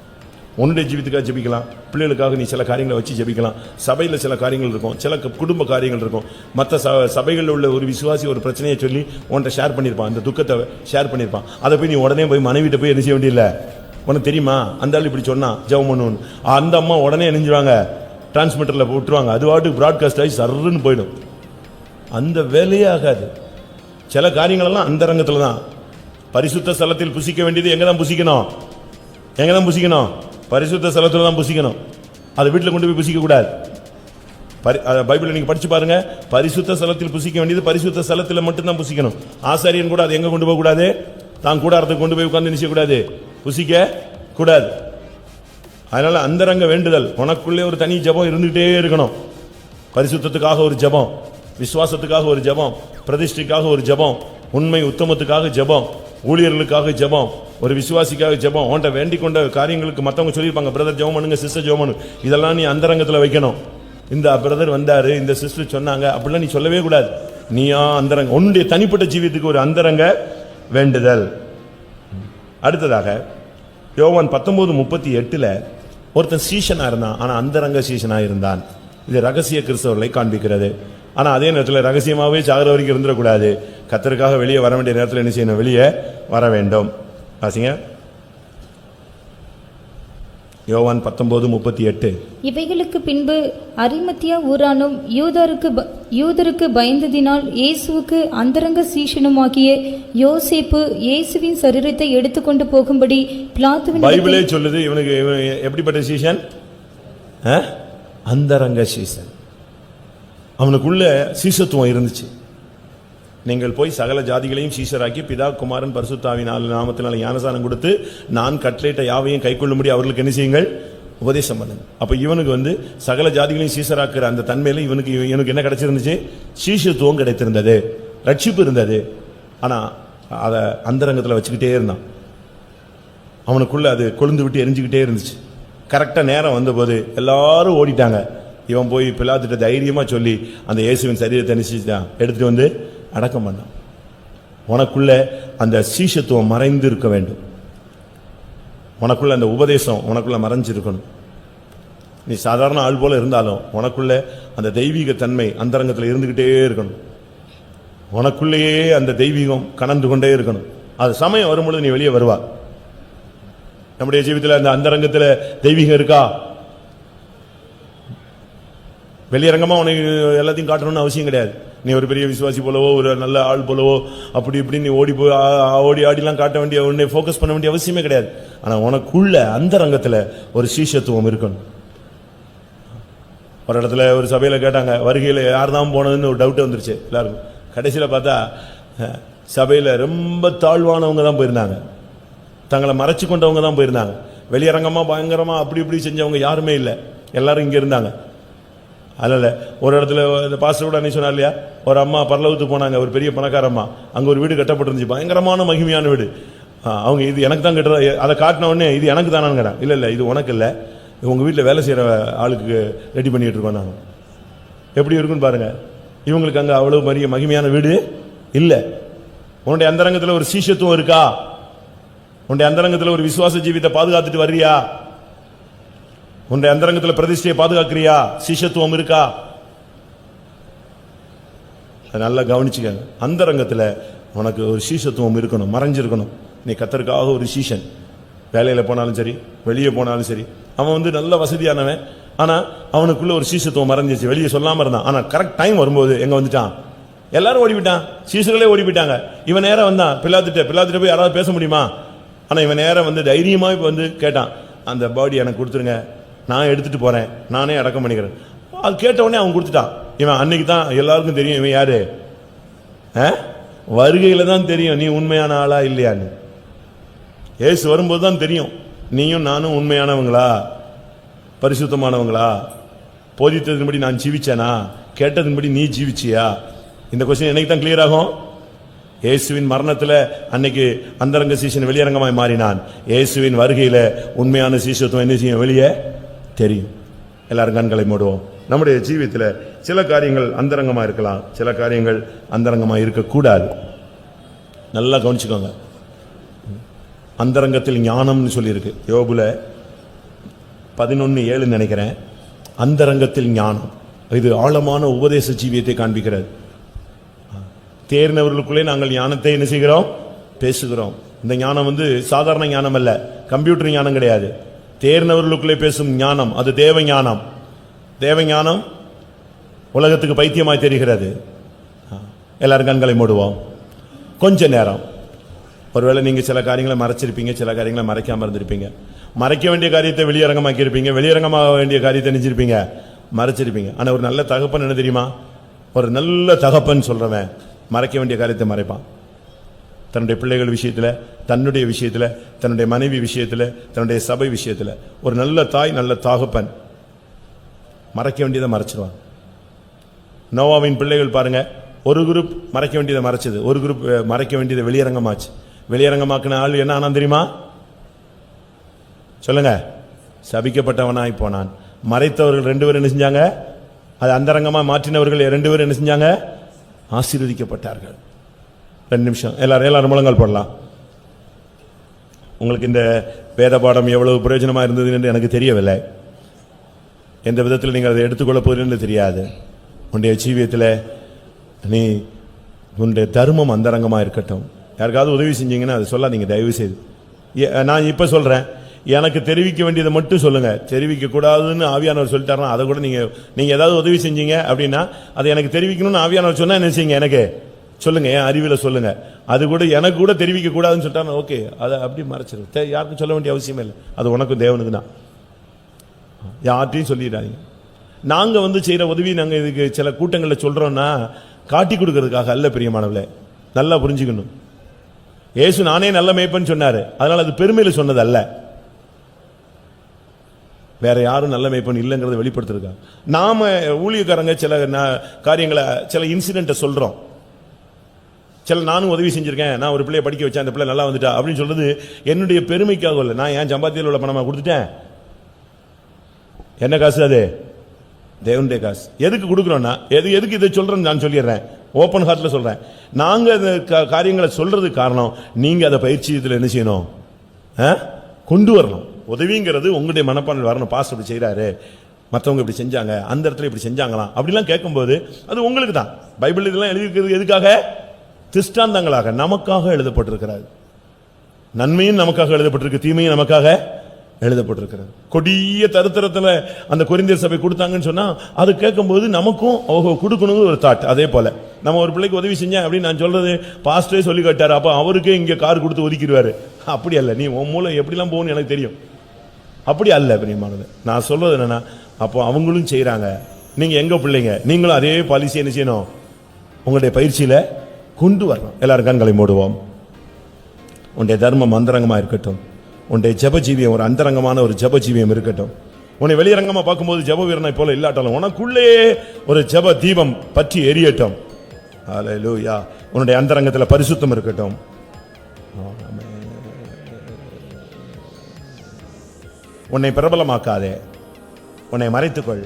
உன்னுடைய ஜீவித்துக்காக ஜெபிக்கலாம், பிள்ளைகளுக்காக நீ சில காரியங்களை வச்சு ஜெபிக்கலாம். சபையில் சில காரியங்கள் இருக்கும், சில குடும்ப காரியங்கள் இருக்கும். மற்ற சபைகளில் உள்ள ஒரு விசுவாசி ஒரு பிரச்சனையை சொல்லி உன்கிட்ட ஷேர் பண்ணியிருப்பான், அந்த துக்கத்தை ஷேர் பண்ணியிருப்பான். அதை போய் நீ உடனே போய் மனைவிட்ட போய் என்ன செய்ய வேண்டியதில்லை. உனக்கு தெரியுமா அந்த ஆள் இப்படி சொன்னா ஜெபம் பண்ணுவோன்னு, அந்த அம்மா உடனே நினைஞ்சிருவாங்க, டிரான்ஸ்மிட்டரில் விட்டுருவாங்க, அது வாட்டுக்கு ப்ராட்காஸ்ட் ஆகி சர்ன்னு போயிடும். அந்த வேலையே ஆகாது. சில காரியங்களெல்லாம் அந்த ரங்கத்தில் தான். பரிசுத்த ஸ்தலத்தில் புசிக்க வேண்டியது எங்கே தான் புசிக்கணும், எங்கே தான் புசிக்கணும், பரிசுத்த ஸ்தலத்தில் தான் புசிக்கணும். அதை வீட்டில் கொண்டு போய் புசிக்க கூடாது. பைபிளை நீங்க படிச்சு பாருங்க, பரிசுத்த ஸ்தலத்தில் புசிக்க வேண்டியது பரிசுத்த ஸ்தலத்தில் மட்டும்தான் புசிக்கணும். ஆசாரியன் கூட அதை எங்க கொண்டு போக கூடாது, தான் கூடாரத்துக்கு கொண்டு போய் உட்கார்ந்து நிச்சய கூடாது, புசிக்க கூடாது. அதனால அந்தரங்க வேண்டுதல், உனக்குள்ளே ஒரு தனி ஜெபம் இருந்துகிட்டே இருக்கணும். பரிசுத்தத்துக்காக ஒரு ஜெபம், விசுவாசத்துக்காக ஒரு ஜெபம், பிரதிஷ்டைக்காக ஒரு ஜெபம், உண்மை உத்தமத்துக்காக ஜெபம், ஊழியர்களுக்காக ஜெபம், ஒரு விசுவாசிக்காக ஜெபம். உன்கிட்ட வேண்டிக் கொண்ட காரியங்களுக்கு மற்றவங்க சொல்லியிருப்பாங்க, பிரதர் ஜெபம் பண்ணுங்க, சிஸ்டர் ஜெபம் பண்ணுங்க, இதெல்லாம் நீ அந்தரங்கத்தில் வைக்கணும். இந்த பிரதர் வந்தாரு, இந்த சிஸ்டர் சொன்னாங்க அப்படிலாம் நீ சொல்லவே கூடாது. நீயா அந்தரங்க, உன்னுடைய தனிப்பட்ட ஜீவியத்துக்கு ஒரு அந்தரங்க வேண்டுதல். அடுத்ததாக யோவான் 19:38 ஒருத்தன் சீஷனா இருந்தான், ஆனா அந்தரங்க சீஷனா இருந்தான். இது ரகசிய கிறிஸ்தவர்களை காண்பிக்கிறது. ஆனா அதே நேரத்தில் ரகசியமாகவே சாகிற வரைக்கும் இருந்துடக்கூடாது. கர்த்தருக்காக வெளியே வர வேண்டிய நேரத்தில் என்ன செய்யணும், வெளியே வர வேண்டும். வாசிங்க யோவான் 19:38. இவைகளுக்கு பின்பு அரிமத்தியா ஊரானும் யூதருக்கு பயந்ததினால் இயேசுவுக்கு அந்தரங்க சீஷனுமாகிய யோசேப்பு இயேசுவின் சரீரத்தை எடுத்துக்கொண்டு போகும்படி பிலாத்துவின் பைபிளே சொல்லுது. இவனுக்கு எப்படிப்பட்ட சீஷன், அந்தரங்க சீஷன். அவனுக்குள்ள சீசத்துவம் இருந்துச்சு. நீங்கள் போய் சகல ஜாதிகளையும் சீஷராக்கி பிதா குமாரன் பரிசுத்தாவின் நாமத்தினால ஞானசானம் கொடுத்து நான் கட்டளையிட்ட யாவையும் கைக்கொள்ளும்படி அவர்களுக்கு என்ன செய்யுங்கள், உபதேசம் பண்ணுங்க. அப்ப இவனுக்கு சகல ஜாதிகளையும் சீஷராக்குற அந்த தன்மையில இவனுக்கு என்ன கிடைச்சிருந்துச்சு, சீஷத்துவம் கிடைத்திருந்தது, ரட்சிப்பு இருந்தது. ஆனா அதை அந்தரங்கத்தில் வச்சுக்கிட்டே இருந்தான். அவனுக்குள்ள அது கொழுந்து விட்டு எரிஞ்சுக்கிட்டே இருந்துச்சு. கரெக்டா நேரம் வந்தபோது எல்லாரும் ஓடிட்டாங்க. இவன் போய் பிலாத்துட்ட தைரியமா சொல்லி அந்த இயேசுவின் சரீரத்தை நிச்சயிச்சான், எடுத்துட்டு வந்து அடக்கம் பண்ணான். உனக்குள்ள அந்த சீஷத்துவம் மறைந்து இருக்க வேண்டும். உனக்குள்ள அந்த உபதேசம் உனக்குள்ள மறைஞ்சிருக்கணும். நீ சாதாரண ஆள் போல இருந்தாலும் உனக்குள்ள அந்த தெய்வீக தன்மை அந்தரங்கத்தில் இருந்துகிட்டே இருக்கணும். உனக்குள்ளேயே அந்த தெய்வீகம் கனந்து கொண்டே இருக்கணும். அது சமயம் வரும்பொழுது நீ வெளியே வருவா. நம்முடைய ஜீவிதத்தில் அந்த அந்தரங்கத்தில் தெய்வீகம் இருக்கா? வெளியரங்கமா உனக்கு எல்லாத்தையும் காட்டணும்னு அவசியம் கிடையாது. நீ ஒரு பெரிய விசுவாசி போலவோ ஒரு நல்ல ஆள் போலவோ அப்படி இப்படி நீ ஓடி ஆடிலாம் காட்ட வேண்டிய, உன்னை ஃபோக்கஸ் பண்ண வேண்டிய அவசியமே கிடையாது. ஆனா உனக்குள்ள அந்தரங்கத்துல ஒரு சீஷத்துவம் இருக்கணும். ஒரு இடத்துல ஒரு சபையில கேட்டாங்க, வருகையில் யார் தான் போனதுன்னு ஒரு டவுட் வந்துருச்சு எல்லாருக்கும். கடைசியில பார்த்தா சபையில ரொம்ப தாழ்வானவங்க தான் போயிருந்தாங்க, தங்களை மறைச்சு கொண்டவங்க தான் போயிருந்தாங்க. வெளியரங்கமா பயங்கரமா அப்படி இப்படி செஞ்சவங்க யாருமே இல்லை, எல்லாரும் இங்க இருந்தாங்க. அதனால ஒரு இடத்துல இந்த பாஸ்டர் கூட என்ன சொன்னார் இல்லையா, ஒரு அம்மா பரலோகத்துக்கு போனாங்க, ஒரு பெரிய பணக்கார அம்மா. அங்க ஒரு வீடு கட்டப்பட்டிருந்துச்சு, பயங்கரமான மகிமையான வீடு. அவங்க இது எனக்கு தான் கட்டுற, அதை காட்டின உடனே இது எனக்கு தானான்னு. இல்லை இல்லை, இது உனக்கு இல்லை, உங்கள் வீட்டில் வேலை செய்கிற ஆளுக்கு ரெடி பண்ணிட்டு இருக்கோம் நாங்கள். எப்படி இருக்குன்னு பாருங்க. இவங்களுக்கு அங்கே அவ்வளவு பெரிய மகிமையான வீடு இல்லை. உன்னுடைய அந்தரங்கத்தில் ஒரு சீஷத்துவம் இருக்கா? உன்னுடைய அந்தரங்கத்தில் ஒரு விசுவாச ஜீவித்தை பாதுகாத்துட்டு வர்றியா? உன்னுடைய அந்தரங்கத்தில் பிரதிஷ்டையை பாதுகாக்கிறியா? சீஷத்துவம் இருக்கா? நல்லா கவனிச்சுக்க. அந்தரங்கத்தில் உனக்கு ஒரு சீஷத்துவம் இருக்கணும், மறைஞ்சிருக்கணும். நீ கர்த்தருக்காக ஒரு சீஷன். வேலையில் போனாலும் சரி, வெளியே போனாலும் சரி. அவன் நல்ல வசதியானவன், ஆனால் அவனுக்குள்ள ஒரு சீஷத்துவம் மறைஞ்சிச்சு, வெளியே சொல்லாமல் இருந்தான். ஆனால் கரெக்ட் டைம் வரும்போது எங்கே வந்துட்டான்? எல்லாரும் ஓடிவிட்டான், சீஷர்களே ஓடிவிட்டாங்க. இவன் நேரம் வந்தான் பிலாத்துட்ட போய் யாராவது பேச முடியுமா? ஆனால் இவன் நேரம் தைரியமாக இப்போ கேட்டான், அந்த பாடி எனக்கு கொடுத்துருங்க, நான் எடுத்துட்டு போறேன், நானே அடக்கம் பண்ணிக்கிறேன். அது கேட்ட உடனே அவன் கொடுத்துட்டான். இவன் அன்னைக்கு தான் எல்லாருக்கும் தெரியும் இவன் யாரு. வருகையில தான் தெரியும் நீ உண்மையான ஆளா இல்லையான்னு. ஏசு வரும்போது தான் தெரியும் நீயும் நானும் உண்மையானவங்களா, பரிசுத்தமானவங்களா, போதித்ததின்படி நான் ஜீவிச்சேனா, கேட்டதின்படி நீ ஜீவிச்சியா. இந்த கொஸ்டின் எனக்கு தான் கிளியர் ஆகும். இயேசுவின் மரணத்தில் அன்னைக்கு அந்தரங்க சீசன் வெளியரங்கமாய் மாறினான். இயேசுவின் வருகையில உண்மையான சீசத்துவம் என்ன செய்யும்? வெளியே தெரியும். எல்லாரும் கண்களை மூடுவோம். நம்முடைய ஜீவியத்தில் சில காரியங்கள் அந்தரங்கமாக இருக்கலாம், சில காரியங்கள் அந்தரங்கமாக இருக்கக்கூடாது. நல்லா கவனிச்சுக்கோங்க. அந்தரங்கத்தில் ஞானம்னு சொல்லியிருக்கு யோபுல 11:7 நினைக்கிறேன். அந்தரங்கத்தில் ஞானம், இது ஆழமான உபதேச ஜீவியத்தை காண்பிக்கிறது. தேர்ந்தவர்களுக்குள்ளே நாங்கள் ஞானத்தை என்ன செய்கிறோம்? பேசுகிறோம். இந்த ஞானம் சாதாரண ஞானம் அல்ல, கம்ப்யூட்டர் ஞானம் கிடையாது. தேர்ந்தவர்களுக்குள்ளே பேசும் ஞானம், அது தேவ ஞானம். தேவ ஞானம் உலகத்துக்கு பைத்தியமாய் தெரிகிறது. எல்லாரும் கண்களை மூடுவோம். கொஞ்ச நேரம். ஒருவேளை நீங்க சில காரியங்களை மறைச்சிருப்பீங்க, சில காரியங்களை மறைக்காம இருந்திருப்பீங்க. மறைக்க வேண்டிய காரியத்தை வெளியரங்கமாக்கி இருப்பீங்க, வெளியரங்கமாக வேண்டிய காரியத்தை நினைச்சிருப்பீங்க, மறைச்சிருப்பீங்க. ஆனா ஒரு நல்ல தகப்பன் என்ன தெரியுமா? ஒரு நல்ல தகப்பன் சொல்றவன் மறைக்க வேண்டிய காரியத்தை மறைப்பான். தன்னுடைய பிள்ளைகள் விஷயத்தில், தன்னுடைய விஷயத்தில், தன்னுடைய மனைவி விஷயத்தில், தன்னுடைய சபை விஷயத்தில் ஒரு நல்ல தாய், நல்ல தகப்பன் மறைக்க வேண்டியதை மறைச்சிருவான். நோவாவின் பிள்ளைகள் பாருங்க, ஒரு குரூப் மறைக்க வேண்டியதை மறைச்சது, ஒரு குரூப் மறைக்க வேண்டியதை வெளியரங்கமாச்சு. வெளியரங்கமாக்கின ஆள் என்ன ஆனான் தெரியுமா? சொல்லுங்க. சபிக்கப்பட்டவனாய் போனான். மறைத்தவர்கள் 2 பேரும் என்ன செஞ்சாங்க? அது அந்தரங்கமா மாற்றினவர்கள் 2 பேரும் என்ன செஞ்சாங்க? ஆசீர்வதிக்கப்பட்டார்கள். 2 நிமிஷம் எல்லாரும் முழங்கால் போடலாம். உங்களுக்கு இந்த வேத பாடம் எவ்வளவு பிரயோஜனமா இருந்தது என்று எனக்கு தெரியவில்லை. எந்த விதத்தில் நீங்கள் அதை எடுத்துக்கொள்ள போறீங்கன்னு தெரியாது. உன்னுடைய ஜீவியத்தில் நீ உன்னுடைய தர்மம் அந்தரங்கமாக இருக்கட்டும். யாருக்காவது உதவி செஞ்சீங்கன்னா அதை சொல்லாதீங்க தயவு செய்து. நான் இப்போ சொல்கிறேன், எனக்கு தெரிவிக்க வேண்டியதை மட்டும் சொல்லுங்க. தெரிவிக்க கூடாதுன்னு ஆவியானவர் சொல்லிட்டாருன்னா அதை கூட நீங்க ஏதாவது உதவி செஞ்சீங்க அப்படின்னா அதை எனக்கு தெரிவிக்கணும்னு ஆவியானவர் சொன்னா என்ன செய்யுங்க? எனக்கு சொல்லுங்க, என் அறிவில் சொல்லுங்க. அது கூட எனக்கு கூட தெரிவிக்க கூடாதுன்னு சொல்லிட்டாங்க, ஓகே, அதை அப்படி மறைச்சிரு. யாருக்கும் சொல்ல வேண்டிய அவசியமே இல்லை. அது உனக்கும் தேவனுக்கு தான். யார்ட்டையும் சொல்லிடாதீங்க. நாங்கள் செய்கிற உதவி நாங்கள் இதுக்கு சில கூட்டங்களில் சொல்கிறோன்னா காட்டி கொடுக்கறதுக்காக அல்ல பிரியமானவர்களே. நல்லா புரிஞ்சுக்கணும். இயேசு நானே நல்ல மேய்ப்பன்னு சொன்னார். அதனால் அது பெருமையில் சொன்னது அல்ல. வேற யாரும் நல்ல மேய்ப்பன் இல்லைங்கிறத வெளிப்படுத்திருக்காங்க. நாம ஊழியக்காரங்க சில காரியங்களை, சில இன்சிடென்ட்டை சொல்கிறோம். சில நானும் உதவி செஞ்சிருக்கேன், நான் ஒரு பிள்ளையை படிக்க வச்சேன், அந்த பிள்ளை நல்லா வந்துட்டா அப்படின்னு சொல்றது என்னுடைய பெருமைக்காக இல்லை. நான் என் சம்பாத்தியில் உள்ள பணமாக கொடுத்துட்டேன். என்ன காசு? அது தேவனுடைய காசு. எதுக்கு கொடுக்குறோன்னா, எதுக்கு இதை சொல்றேன்னு நான் சொல்லிடுறேன், ஓப்பன் ஹார்ட்ல சொல்றேன். நாங்க அந்த காரியங்களை சொல்றதுக்கு காரணம், நீங்க அதை பயிற்சி இதில் என்ன செய்யணும்? கொண்டு வரணும். உதவிங்கிறது உங்களுடைய மனப்பான்மையில் வரணும். பாஸ்டர் இப்படி செய்யறாரு, மற்றவங்க இப்படி செஞ்சாங்க, அந்த இடத்துல இப்படி செஞ்சாங்களாம் அப்படிலாம் கேட்கும்போது அது உங்களுக்கு தான். பைபிள் இதெல்லாம் எழுதியிருக்கிறது எதுக்காக? திஷ்டாந்தங்களாக, நமக்காக எழுதப்பட்டிருக்கிறது. நன்மையும் நமக்காக எழுதப்பட்டிருக்கு, தீமையும் நமக்காக எழுதப்பட்டிருக்கிறது. கொடிய தருத்தரத்தில் அந்த கொரிந்தியர் சபை கொடுத்தாங்கன்னு சொன்னா அது கேட்கும்போது நமக்கும் கொடுக்கணுங்கிற ஒரு தாட். அதே போல நம்ம ஒரு பிள்ளைக்கு உதவி செஞ்சேன் அப்படின்னு நான் சொல்றது பாஸ்டரே சொல்லி கேட்டாரு, அப்ப அவருக்கே இங்க கார் கொடுத்து ஒதுக்கிடுவாரு. அப்படி அல்ல. நீ உன் மூலம் எப்படிலாம் போகணும்னு எனக்கு தெரியும். அப்படி அல்ல பிரியமானது. நான் சொல்றது என்னன்னா, அப்போ அவங்களும் செய்யறாங்க, நீங்க எங்க பிள்ளைங்க, நீங்களும் அதே பாலிசி என்ன செய்யணும்? உங்களுடைய பயிற்சியில கொண்டு வரணும். எல்லாரும் கண்களை மூடுவோம். உன்னுடைய தர்மம் அந்தரங்கமா இருக்கட்டும். உன்னுடைய ஜபஜீவியம் ஒரு அந்தரங்கமான ஒரு ஜபஜீவியம் இருக்கட்டும். உன்னை வெளியரங்கமா பார்க்கும்போது ஜப வீரனை போல இல்லாட்டாலும் உனக்குள்ளே ஒரு ஜப தீபம் பற்றி எரியட்டும். ஹல்லேலூயா. உன்னுடைய அந்தரங்கத்தில் பரிசுத்தம் இருக்கட்டும். உன்னை பிரபலமாக்காதே, உன்னை மறைத்துக்கொள்,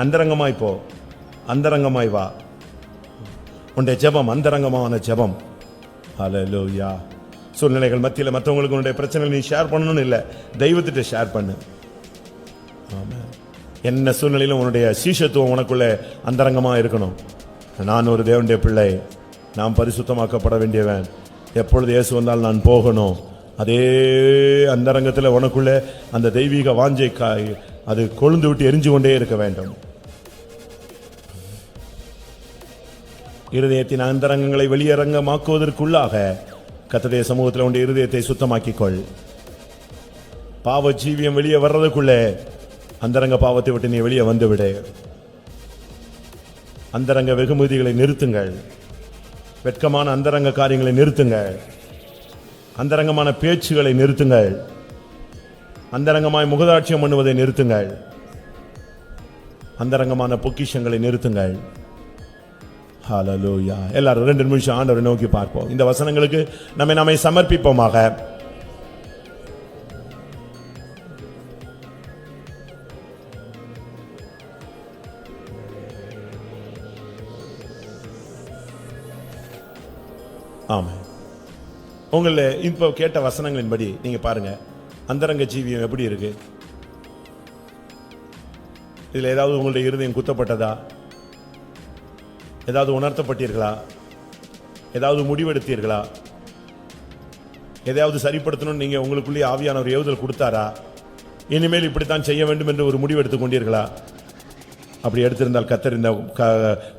அந்தரங்கமாய் போ, அந்தரங்கமாய் வா. உன்னுடைய ஜெபம் அந்தரங்கமான ஜெபம். ஹல்லேலூயா. சூழ்நிலைகள் மத்தியில் மற்றவங்களுக்கு உன்னுடைய பிரச்சனை நீ ஷேர் பண்ணணும்னு இல்லை, தெய்வத்திட்ட ஷேர் பண்ணு. ஆமென். என்ன சூழ்நிலையிலும் உன்னுடைய சீஷத்துவம் உனக்குள்ள அந்தரங்கமா இருக்கணும். நான் ஒரு தேவனுடைய பிள்ளை, நான் பரிசுத்தமாக்கப்பட வேண்டியவன், எப்பொழுது இயேசு வந்தால் நான் போகணும். அதே அந்தரங்கத்தில் உனக்குள்ள அந்த தெய்வீக வாஞ்சை அது கொழுந்து விட்டு எரிஞ்சு கொண்டே இருக்க வேண்டும். இருதயத்தின் அந்தரங்கங்களை வெளியரங்கமாக்குவதற்குள்ளாக கர்த்தருடைய சமூகத்தில் உன்னுடைய இருதயத்தை சுத்தமாக்கிக்கொள். பாவ ஜீவியம் வெளியே வர்றதுக்குள்ளே அந்தரங்க பாவத்தை விட்டு நீ வெளியே வந்துவிடு. அந்தரங்க வெகுமதிகளை நிறுத்துங்கள், வெட்கமான அந்தரங்க காரியங்களை நிறுத்துங்கள், அந்தரங்கமான பேச்சுகளை நிறுத்துங்கள், அந்தரங்கமாய் முகதாட்சியம் பண்ணுவதை நிறுத்துங்கள், அந்தரங்கமான பொக்கிஷங்களை நிறுத்துங்கள். ஹல்லேலூயா. எல்லாரும் 2 நிமிஷம் ஆண்டவரை நோக்கி பார்ப்போம். இந்த வசனங்களுக்கு நம்மை சமர்ப்பிப்போமாக. ஆமென். உங்களை இப்போ கேட்ட வசனங்களின்படி நீங்க பாருங்க, அந்தரங்க ஜீவியம் எப்படி இருக்கு? இதுல ஏதாவது உங்களுடைய இருதயம் குத்தப்பட்டதா? ஏதாவது உணர்த்தப்பட்டீர்களா? ஏதாவது முடிவெடுத்தீர்களா? எதையாவது சரிப்படுத்தணும் நீங்க உங்களுக்குள்ளே ஆவியான ஒரு ஏவுதல் கொடுத்தாரா? இனிமேல் இப்படித்தான் செய்ய வேண்டும் என்று ஒரு முடிவெடுத்துக் கொண்டீர்களா? அப்படி எடுத்திருந்தால் கர்த்தர் இந்த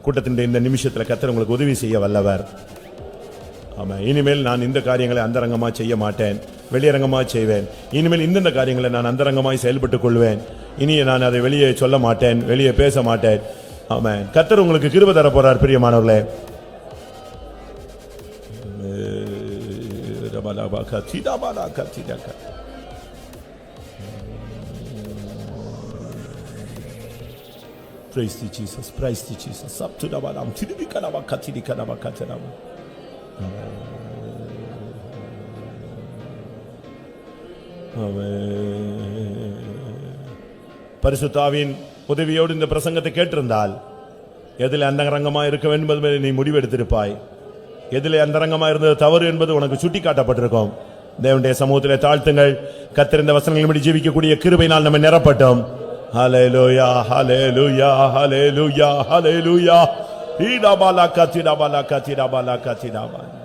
கூட்டத்தின் இந்த நிமிஷத்தில் கர்த்தர் உங்களுக்கு உதவி செய்ய வல்லவர். ஆமா, இனிமேல் நான் இந்த காரியங்களை அந்தரங்கமா செய்ய மாட்டேன், வெளியரங்கமா செய்வேன். இனிமேல் இந்த காரியங்களை நான் அந்தரங்கமாய் செயல்பட்டுக் கொள்வேன். இனி நான் அதை வெளியே சொல்ல மாட்டேன், வெளியே பேச மாட்டேன். ஆமென். கர்த்தர் உங்களுக்கு கிருபை தர போறார் பிரியமானவர்களே. Praise the Jesus, praise the Jesus. Up to the bottom, tidbi kanaba katidi kanaba katanaba. பரிசுத்த ஆவியின் உதவியோடு இந்த பிரசங்கத்தை கேட்டிருந்தால் எதில் அந்தரங்கமா இருக்க வேண்டும் என்பதை நீ முடிவெடுத்திருப்பாய். எதில் அந்தரங்கமா இருந்தது தவறு என்பது உனக்கு சுட்டி காட்டப்பட்டிருக்கும். தேவனுடைய சமூகத்திலே தாழ்த்துங்கள். கர்த்தர் இந்த வசனங்களின்படி ஜீவிக்கக்கூடிய கிருபையினால் நம்மை நிரப்பட்டும். ஹல்லேலூயா, ஹல்லேலூயா, ஹல்லேலூயா, ஹல்லேலூயா. ஈடாபாலா கத்திடாபாலா கத்திடாபாலா கத்திடாபாலா.